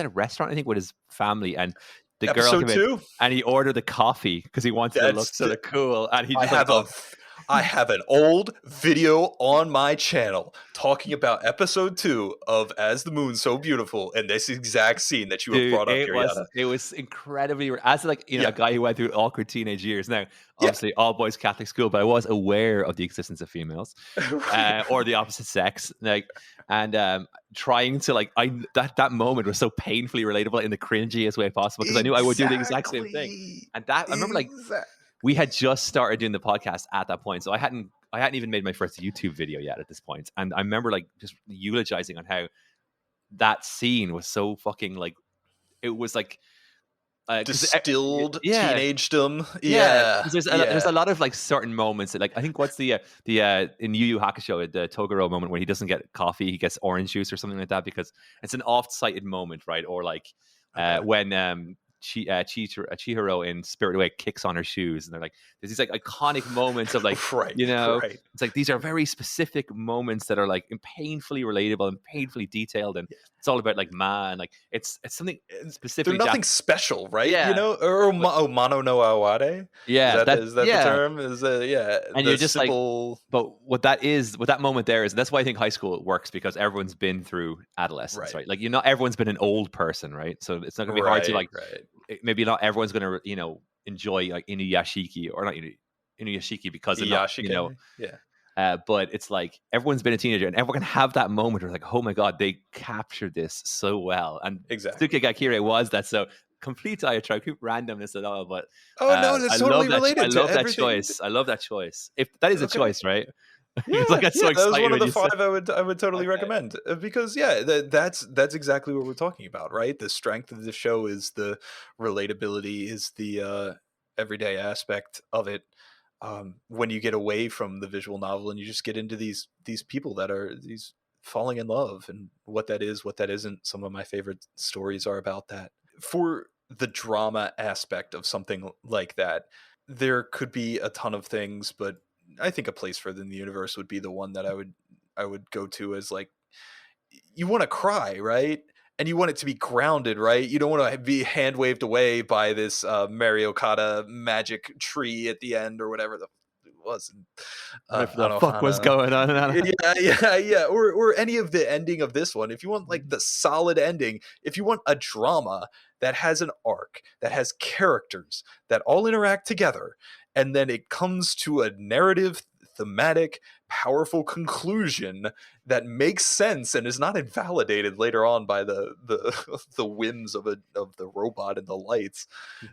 restaurant, I think, with his family, and the girl came in, and he ordered the coffee because he wanted to look sort of cool, and he just I have an old video on my channel talking about episode 2 of As the Moon So Beautiful, and this exact scene that you have brought up here. It was incredibly, as like a guy who went through awkward teenage years. Now, obviously, all boys Catholic school, but I was aware of the existence of females or the opposite sex, and trying to that moment was so painfully relatable in the cringiest way possible, because I knew I would do the exact same thing. And that I remember, we had just started doing the podcast at that point, so I hadn't even made my first YouTube video yet at this point. And I remember just eulogizing on how that scene was so fucking it was distilled teenagedom. There's a lot of certain moments that, I think, what's the in Yu Yu Hakusho, the Toguro moment when he doesn't get coffee, he gets orange juice or something like that, because it's an oft-cited moment, right? Or when Chihiro in Spirited Away kicks on her shoes, and they're like, there's these like iconic moments of like, Right, right. it's like these are very specific moments that are like painfully relatable and painfully detailed, and it's all about like ma, and like it's something They're specifically nothing special, right? yeah, Or but Mono no Aware? yeah, Is that the term? Is yeah, and the you're just like, simple but what that moment there is, that's why I think high school works, because everyone's been through adolescence, right. right? Like, not everyone's been an old person, right? So it's not gonna be hard to Right, like, right. maybe not everyone's gonna enjoy like Inuyashiki, or not Inuyashiki, because they're not, Iyashike? Yeah. but it's like everyone's been a teenager, and everyone can have that moment where like, oh my god, they captured this so well. And Exactly. Tsukigakure was that. So complete diatribe, complete randomness at all, but Oh, no, I that's love totally that. I related to love that everything. choice. I love that choice. If that is a Okay. choice, right? Because I Yeah, got yeah, so that was excited one of when the you said, 5 I would totally okay, recommend, because, yeah, that's exactly what we're talking about, right? The strength of the show is the relatability, is the, everyday aspect of it, when you get away from the visual novel and you just get into these people that are these falling in love, and what that is, what that isn't. Some of my favorite stories are about that. For the drama aspect of something like that, there could be a ton of things, but I think A Place Further in the Universe would be the one that I would go to as like, you want to cry, right? And you want it to be grounded, right? You don't want to be hand waved away by this Mario Kata magic tree at the end, or whatever it was. whatever the fuck was Anohana. going on. Yeah. Or any of the ending of this one. If you want like the solid ending, if you want a drama that has an arc, that has characters that all interact together, and then it comes to a narrative, thematic, powerful conclusion that makes sense and is not invalidated later on by the the whims of the robot and the lights,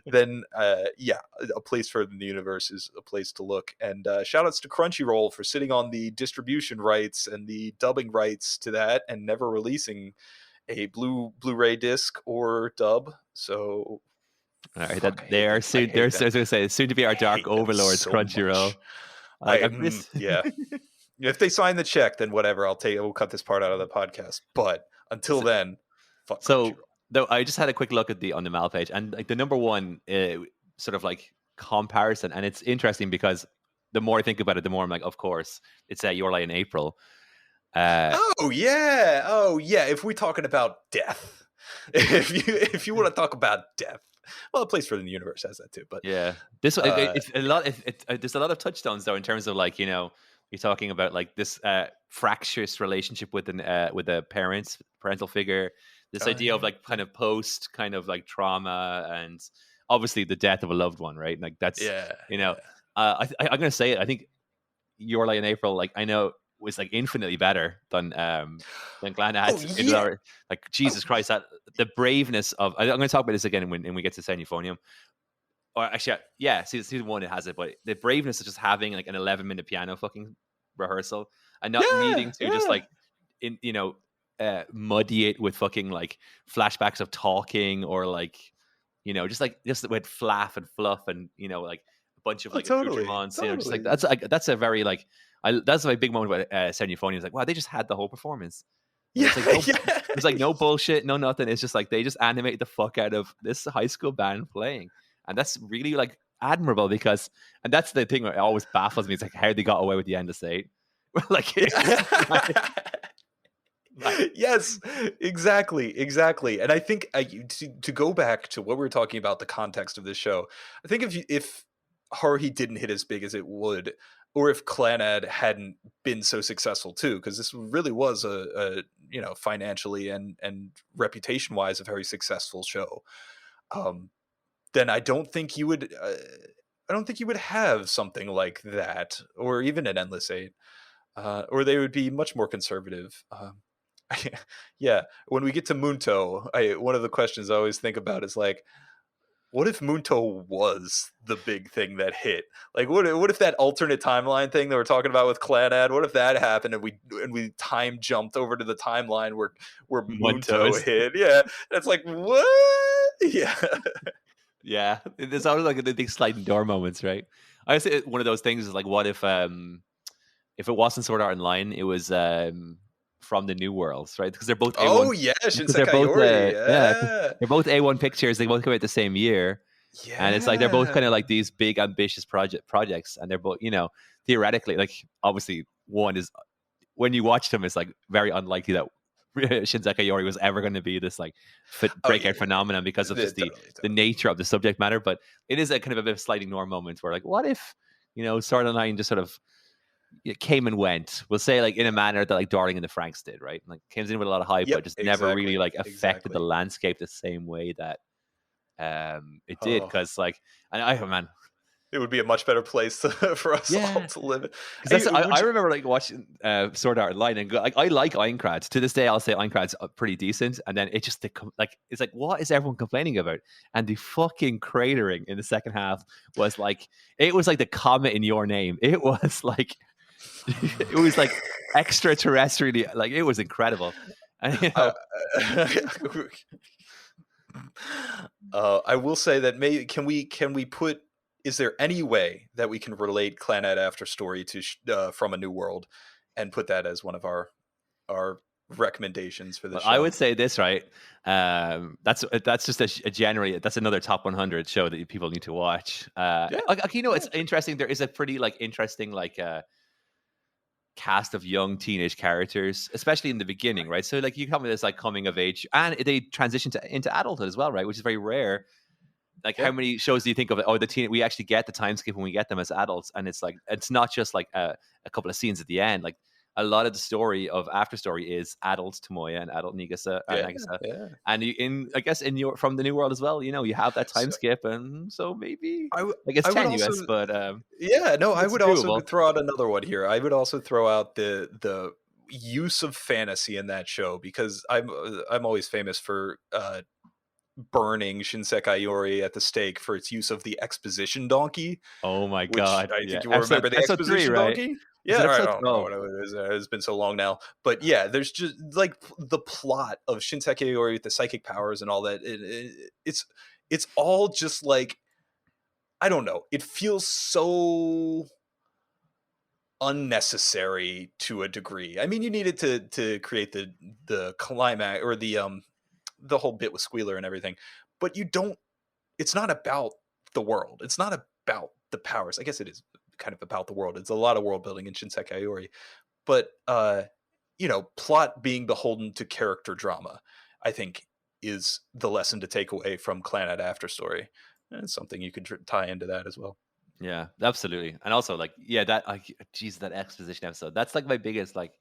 then yeah, A Place Further in the Universe is a place to look. And shout outs to Crunchyroll for sitting on the distribution rights and the dubbing rights to that, and never releasing a Blu-ray disc or dub. So All right, fuck, I that they hate are them. I soon. They're, hate I them. was gonna say, soon to be I our dark hate them overlords, so Crunchyroll. much. Like I'm just Yeah. If they sign the check, then whatever. We'll cut this part out of the podcast. But until so, then, fuck so Crunchyroll. though I just had a quick look at the on the Mal page, and like the number one sort of like comparison, and it's interesting because the more I think about it, the more I'm like, of course, it's Your Lie in April. Uh, Oh yeah. Oh yeah. If we're talking about death, if you want to talk about death, well, A Place Further in the Universe has that too. But Yeah, this it's a lot. There's a lot of touchstones though, in terms of like, you're talking about like this fractious relationship with the parental figure. This oh idea of yeah, like kind of post kind of like trauma, and obviously the death of a loved one, right? Like that's, yeah, you know, yeah. I'm gonna say it. I think Your Lie in April, like I know, was like infinitely better than Oh Clannad. yeah. Like Oh Jesus Christ, that the braveness of, I'm going to talk about this again when we get to San Euphonium. Or actually, yeah, season one it has it, but the braveness of just having like an 11-minute piano fucking rehearsal, and not needing yeah, to just yeah. like muddy it with fucking like flashbacks of talking, or like, just with flaff and fluff, and like a bunch of Oh like totally, accoutrements, just like totally. that's a very like, that's my big moment about San Euphonium. Is like, wow, they just had the whole performance. Yeah, It's like no, yeah. there's like no bullshit, no nothing. It's just like they just animate the fuck out of this high school band playing, and that's really like admirable, because, and that's the thing that always baffles me. It's like how they got away with the end of State. Like it's Yeah. like, Yes, exactly, exactly. And I think to go back to what we were talking about, the context of this show, I think if Haruhi didn't hit as big as it would, or if Clannad hadn't been so successful too, because this really was a financially and reputation wise a very successful show, um, then I don't think you would. I don't think you would have something like that, or even an Endless Eight, or they would be much more conservative. Yeah, when we get to Munto, one of the questions I always think about is like, what if Munto was the big thing that hit? Like, what if that alternate timeline thing that we're talking about with Clannad? What if that happened and we time jumped over to the timeline where Munto Muntos. hit? Yeah, that's like what? Yeah, Yeah, there's always like the big sliding door moments, right? I say one of those things is like, what if it wasn't Sword Art Online, it was from the New Worlds, right? Because they're both A1. Oh yeah, Because they're Shinseki both, Iori. yeah, because Yeah. they're both A1 Pictures. They both come out the same year, and it's like they're both Yeah. kind of like these big ambitious projects, and they're both, theoretically, like obviously one is when you watch them, it's like very unlikely that Shinzaki Iori was ever going to be this like Oh yeah, breakout phenomenon because of just the totally, the totally. nature of the subject matter. But it is a kind of a bit of sliding door moment where like, what if Sword Online just sort of it came and went. We'll say like in a manner that like Darling and the Franks did, right? Like came in with a lot of hype, Yep, but just never really exactly, like affected the exactly. landscape the same way that it did. Oh, Because like, and I man, it would be a much better place for us all yeah, to live in. because Hey, that's I would you? remember like watching Sword Art Online and like I like Aincrad to this day. I'll say Aincrad's pretty decent, and then it just like it's like what is everyone complaining about? And the fucking cratering in the second half was like it was like the comet in Your Name. It was like it was like extraterrestrially, like it was incredible. And I, I will say that maybe can we put? Is there any way that we can relate Clannad After Story to From a New World, and put that as one of our recommendations for this well, I show? would say this, right? That's just a generally that's another top 100 show that people need to watch. Yeah, It's yeah, interesting. There is a pretty like interesting like cast of young teenage characters, especially in the beginning, right? So like you come with this like coming of age, and they transition into adulthood as well, right? Which is very rare. Like yeah. how many shows do you think of? Oh, the teen we actually get the time skip when we get them as adults, and it's like it's not just like a couple of scenes at the end. Like a lot of the story of After Story is adult Tomoya and adult Yeah, Nagisa, yeah. and I guess in your From the New World as well. You have that time So skip, and so maybe I w- like it's I would also, tenuous, but yeah, no, I it's would also doable. throw out another one here. I would also throw out the use of fantasy in that show, because I'm always famous for burning Shinsekai Iori at the stake for its use of the exposition donkey, Oh my which god, I yeah. think you will Episode remember the episode three, exposition right? donkey. Is Yeah, it I episode don't know 12? what it is. It's been so long now, but yeah, there's just like the plot of Shinsekai Iori with the psychic powers and all that. It's all just like, I don't know. It feels so unnecessary to a degree. I mean, you needed to create the climax, or the whole bit with Squealer and everything, but you don't. It's not about the world. It's not about the powers. I guess it is kind of about the world. It's a lot of world building in Shinsekai Iori, but plot being beholden to character drama, I think, is the lesson to take away from Clannad After Story. And it's something you could tie into that as well. Yeah, absolutely. And also like that like geez, that exposition episode. That's like my biggest like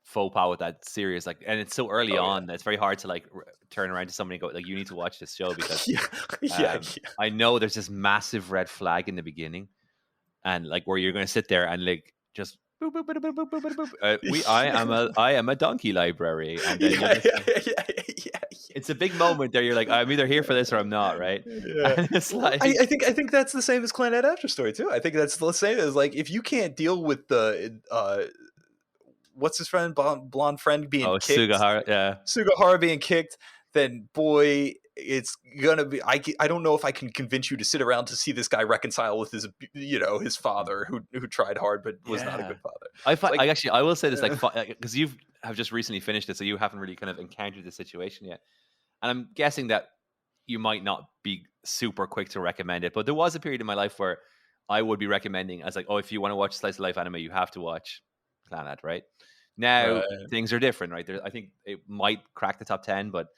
faux pas with that series. Like, and it's so early Oh yeah. on that it's very hard to like turn around to somebody and go like you need to watch this show because Yeah, yeah, I know there's this massive red flag in the beginning, and like where you're going to sit there and like just boop, boop, boop, boop, boop, boop, boop, boop. yeah. I am a donkey library, and then you're Yeah, just yeah, like, yeah, yeah, yeah. it's a big moment there. You're like, I'm either here for this or I'm not, right? Yeah. And it's Well, I like, think that's the same as Clannad After Story too. I think that's the same as, like, if you can't deal with the what's his friend, blonde friend being oh, kicked, Sugahara, yeah, Sugahara being kicked, then boy, it's gonna be. I don't know if I can convince you to sit around to see this guy reconcile with his father, who tried hard but was not a yeah. good father. I It's like, actually I will say this like because you have just recently finished it, so you haven't really kind of encountered the situation yet, and I'm guessing that you might not be super quick to recommend it. But there was a period in my life where I would be recommending as like, oh, if you want to watch slice of life anime, you have to watch Clannad, right? Now right. things are different, right? I think it might crack the top 10, but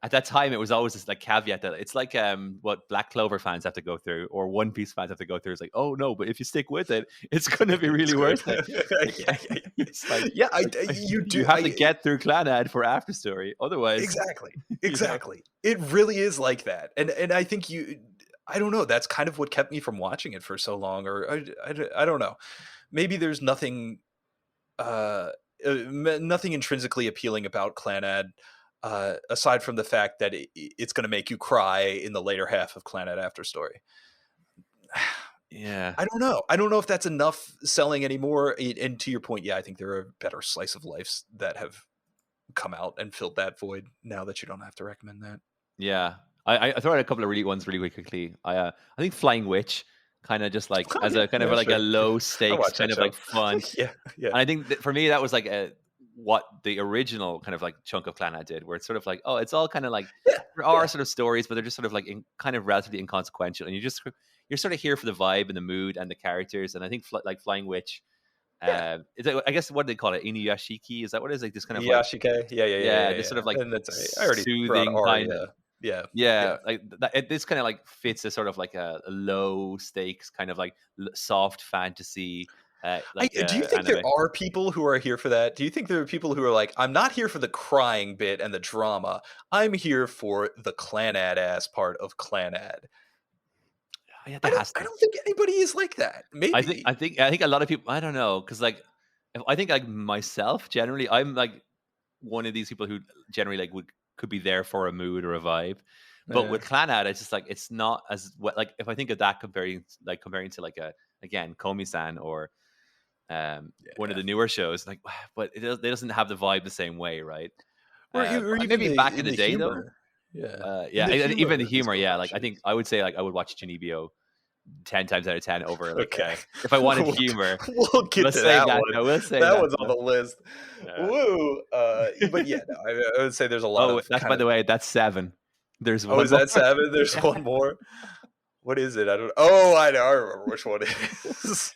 at that time it was always this like caveat that it's like what Black Clover fans have to go through or One Piece fans have to go through. It's like, oh no, but if you stick with it, it's gonna be really worth it. Yeah, yeah, yeah. It's like, Yeah, you you do. have to get through Clannad for After Story, otherwise, Exactly. you know. Exactly. It really is like that. And I think I don't know, that's kind of what kept me from watching it for so long, or I don't know. Maybe there's uh, nothing intrinsically appealing about Clannad, aside from the fact that it's going to make you cry in the later half of Clannad After Story. Yeah. I don't know. I don't know if that's enough selling anymore. And to your point, yeah, I think there are better slice of lives that have come out and filled that void now that you don't have to recommend that. Yeah, I throw out a couple of really ones really quickly. I think Flying Witch kind of just like Oh as yeah, a kind of yeah, like a sure, sure. low I stakes watch kind that of show. like fun. Yeah, yeah. And I think that for me that was like what the original kind of like chunk of Clannad did, where it's sort of like, oh, it's all kind of like Yeah, there are yeah, sort of stories, but they're just sort of like kind of relatively inconsequential, and you're sort of here for the vibe and the mood and the characters. And I think like Flying Witch, yeah. is it, I guess what do they call it, Inuyashiki? Is that what it is? Like this kind of like Yashike. Yeah, yeah, yeah, yeah, yeah, this sort yeah. of like And that's I already brought soothing kind of Arya. Yeah, yeah, yeah. like this kind of like fits a sort of like a low stakes kind of like soft fantasy Do you think there anime. are people who are here for that? Do you think there are people who are like, I'm not here for the crying bit and the drama. I'm here for the Clannad ass part of Clannad. Oh, yeah, there has to I be. don't think anybody is like that. Maybe. I think a lot of people. I don't know because like I think like myself generally, I'm like one of these people who generally like would could be there for a mood or a vibe. But Yeah, with Clannad, it's just like it's not as well. Like if I think of that comparing to like a again Komi-san or one of yeah. the newer shows, like but it doesn't have the vibe the same way, right? Or But even maybe back in in the the day though, humor. Yeah. In yeah, the and even the humor, these humor, are yeah. Like I think watches. I would say like I would watch Chunibyo 10 times out of 10 over like Okay. if I wanted we'll, humor. we'll get Let's to save that that. one. No, we'll save That that. one's on No. the list. Yeah. Woo. But yeah, no, I would say there's a lot Oh, of that's kind by of. the way, that's 7. There's Oh, one is more. that seven? There's Yeah. one more. What is it? I don't. Oh, I know. I remember which one it is.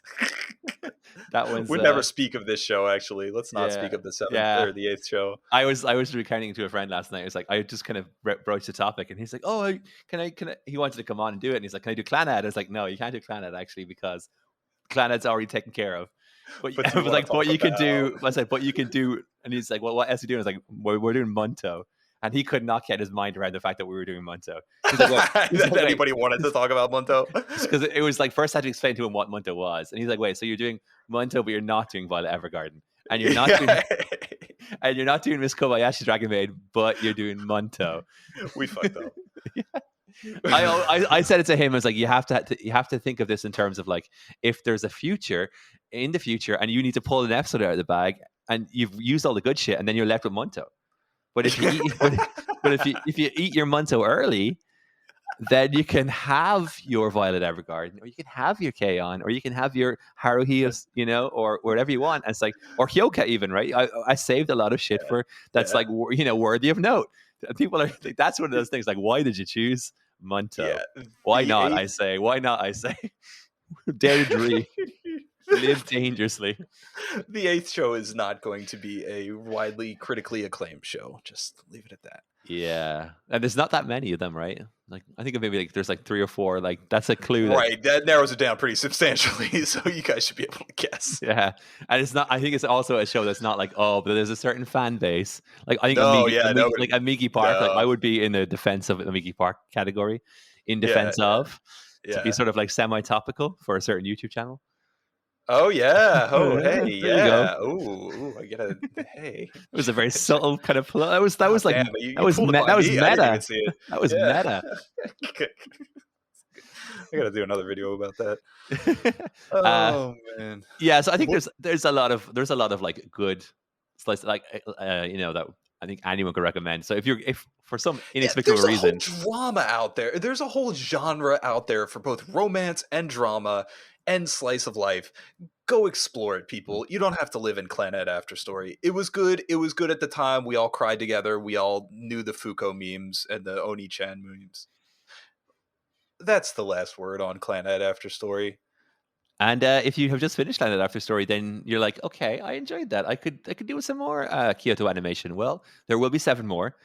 That one's We'd never speak of this show. Actually, let's not speak yeah. of the seventh Yeah. or the eighth show. I was recounting to a friend last night. It was like I just kind of broached the topic, and he's like, "Oh, can I?" He wanted to come on and do it, and he's like, "Can I do Clannad?" I was like, "No, you can't do Clannad actually because Clannad's already taken care of." But But do I you was want to like, talk "But you can about do." I said, "But you can do," and he's like, "Well, what else are you doing?" I was like, "We're doing Munto," and he could not get his mind around the fact that we were doing Munto. He's like, "Wait," he's that like, "Wait." anybody wanted to talk about Monto? Because it was like first I had to explain to him what Munto was, and he's like, "Wait, so you're doing Munto, but you're not doing Violet Evergarden, and you're not doing Yeah, and you're not doing Miss Kobayashi's Dragon Maid, but you're doing Munto." we fucked up. I said it to him. I was like, you have to think of this in terms of like if there's a future in the future, and you need to pull an episode out of the bag, and you've used all the good shit, and then you're left with Munto. But if you eat, but if you eat your Munto early, then you can have your Violet Evergarden, or you can have your K-On, or you can have your Haruhi, you know, or whatever you want. And it's like, or Hyoka even, right? I saved a lot of shit for that's Yeah, like, you know, worthy of note. And people are like, that's one of those things like, why did you choose Munto? yeah. Why The not? I eighth. say, why not? I say, dare to dream, live dangerously. The eighth show is not going to be a widely critically acclaimed show. Just leave it at that. Yeah. And there's not that many of them, right? Like, I think maybe like there's like 3 or 4. Like, that's a clue that Right, that narrows it down pretty substantially. So you guys should be able to guess. yeah, and it's not. I think it's also a show that's not like oh, but there's a certain fan base. Like I think No, yeah, Like nobody. Amiki Park. Like I would be in the defense of Amiki Park category, in Yeah, defense of to be yeah. sort of like semi-topical for a certain YouTube channel. Oh yeah. Oh Yeah, hey, there you go. yeah. Ooh, I get a hey. It was a very Check. subtle kind of play. That Oh was like damn, you pulled it by that was me. I didn't even meta. see it. That was Yeah. meta. I gotta do another video about that. uh, Oh man. yeah, so I think What, there's a lot of like good slice like you know that I think anyone could recommend. So if for some yeah, inexplicable there's a whole reason drama out there. There's a whole genre out there for both romance and drama and slice of life. Go explore it, people. You don't have to live in Clannad After Story. It was good. It was good at the time. We all cried together. We all knew the Fuko memes and the Oni-chan memes. That's the last word on Clannad After Story. and if you have just finished Clannad After Story, then you're like, okay, I enjoyed that. I could do with some more Kyoto animation. Well, there will be 7 more,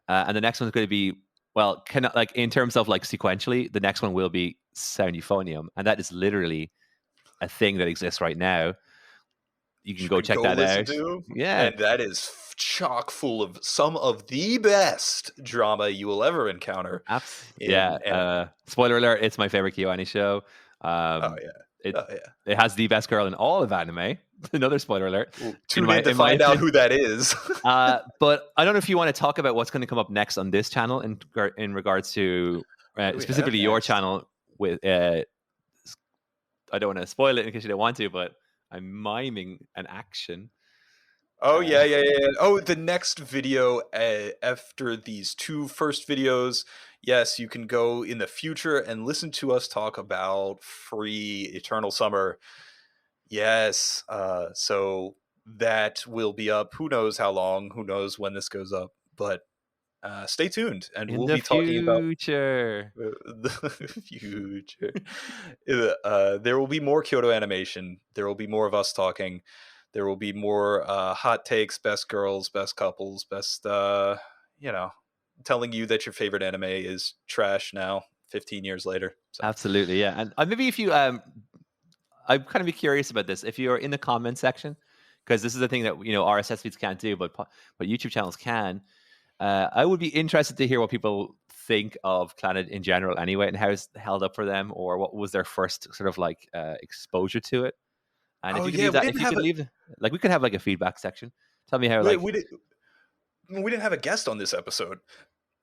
and the next one's going to be well, like in terms of like sequentially, the next one will be Sound Euphonium, and that is literally a thing that exists right now. You can You go can check go that listen out. to, Yeah, and that is chock full of some of the best drama you will ever encounter in yeah. anime. Spoiler alert: it's my favorite KyoAni show. Oh Um, yeah, it oh yeah. it has the best girl in all of anime. Another spoiler alert. Well, tune in to find out who that is. But I don't know if you want to talk about what's going to come up next on this channel in regards to What do we have specifically your next? channel. With I don't want to spoil it in case you don't want to, but I'm miming an action. Oh Uh, yeah, yeah, yeah. Yeah. Oh, the next video after these 2 first videos. Yes, you can go in the future and listen to us talk about Free Eternal Summer. Yes. So that will be up. Who knows how long? Who knows when this goes up? But stay tuned, and In we'll the be talking about future. the future. There will be more Kyoto Animation. There will be more of us talking. There will be more hot takes, best girls, best couples, best, telling you that your favorite anime is trash now, 15 years later. So. Absolutely, yeah. And maybe if you, I'm kind of be curious about this. If you're in the comment section, because this is the thing that RSS feeds can't do, but YouTube channels can. I would be interested to hear what people think of Clannad in general, anyway, and how it's held up for them, or what was their first sort of like exposure to it. And if you could leave that, if you could leave, like, we could have like a feedback section. Tell me how, like, we didn't have a guest on this episode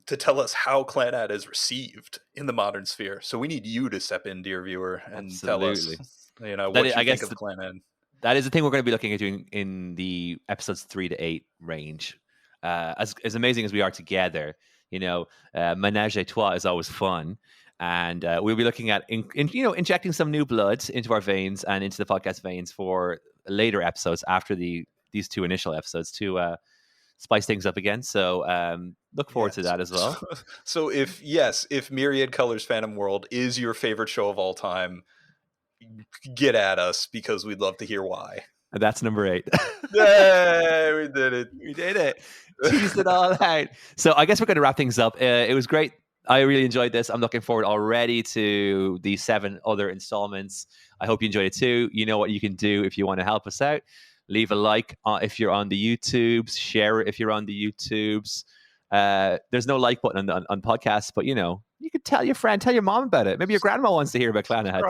to tell us how Clannad is received in the modern sphere. So we need you to step in, dear viewer, and tell us, what you think of Clannad. That is the thing we're going to be looking at doing in the episodes 3 to 8 range. As amazing as we are together, Ménage à Trois is always fun. And we'll be looking at, injecting some new blood into our veins and into the podcast veins for later episodes after these 2 initial episodes to spice things up again. So look forward to that as well. So if Myriad Colors Phantom World is your favorite show of all time, get at us, because we'd love to hear why. And that's number 8. Yay, we did it. We did it. Teased it all out. So I guess we're going to wrap things up. It was great. I really enjoyed this. I'm looking forward already to the 7 other installments. I hope you enjoyed it too. You know what you can do if you want to help us out. Leave a like if you're on the YouTubes. Share it if you're on the YouTubes. There's no like button on podcasts, but you could tell your friend, tell your mom about it. Maybe your grandma wants to hear about Clannad.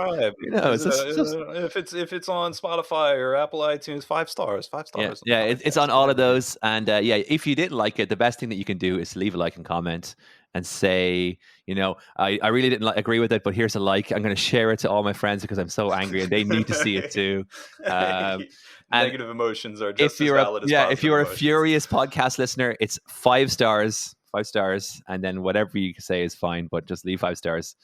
If it's on Spotify or Apple iTunes, 5 stars. 5 stars. Yeah, it's on all of those. And if you didn't like it, the best thing that you can do is leave a like and comment and say, I really didn't agree with it, but here's a like. I'm going to share it to all my friends because I'm so angry and they need to see it too. Negative emotions are just as valid as positive if you're emotions. A furious podcast listener, it's 5 stars, and then whatever you say is fine, but just leave 5 stars.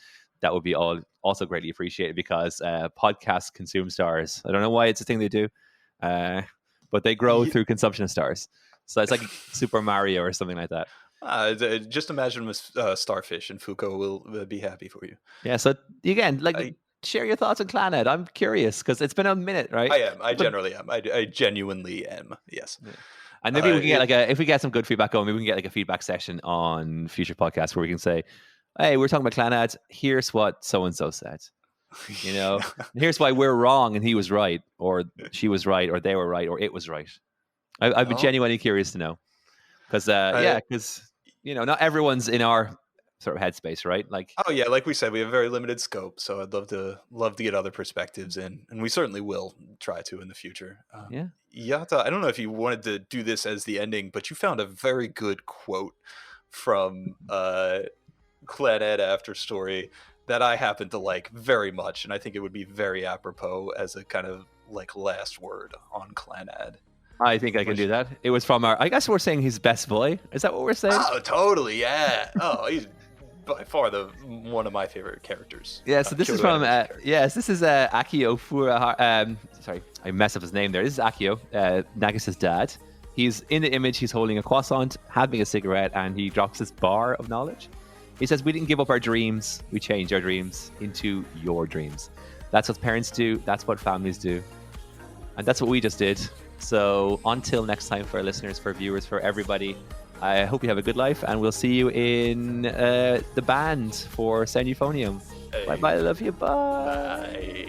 That would be also greatly appreciated, because podcasts consume stars. I don't know why it's a thing they do, but they grow through consumption of stars. So it's like Super Mario or something like that. Just imagine with Starfish, and Foucault will be happy for you. Yeah, so again, share your thoughts on Clannad. I'm curious, because it's been a minute, right? I am. I genuinely am. Yes. Yeah. And maybe we can get if we get some good feedback going, maybe we can get a feedback session on future podcasts where we can say, hey, we're talking about Clannad. Here's what so-and-so said. Here's why we're wrong and he was right, or she was right, or they were right, or it was right. I've been genuinely curious to know. Because, not everyone's in our sort of headspace, right? Like, like we said, we have very limited scope, so I'd love to get other perspectives in, and we certainly will try to in the future. Yata, I don't know if you wanted to do this as the ending, but you found a very good quote from Clannad After Story that I happen to like very much, and I think it would be very apropos as a kind of like last word on Clannad. I think I can do that. It was from I guess we're saying his best boy. Is that what we're saying? Oh, totally, yeah. Oh, he's by far one of my favorite characters. Yeah, so this is from, this is Akio Furuhara. Sorry, I messed up his name there. This is Akio, Nagisa's dad. He's in the image, he's holding a croissant, having a cigarette, and he drops this bar of knowledge. He says, we didn't give up our dreams, we changed our dreams into your dreams. That's what parents do, that's what families do. And that's what we just did. So until next time, for our listeners, for viewers, for everybody, I hope you have a good life, and we'll see you in the band for Sound Euphonium. Hey. Bye-bye, I love you, bye.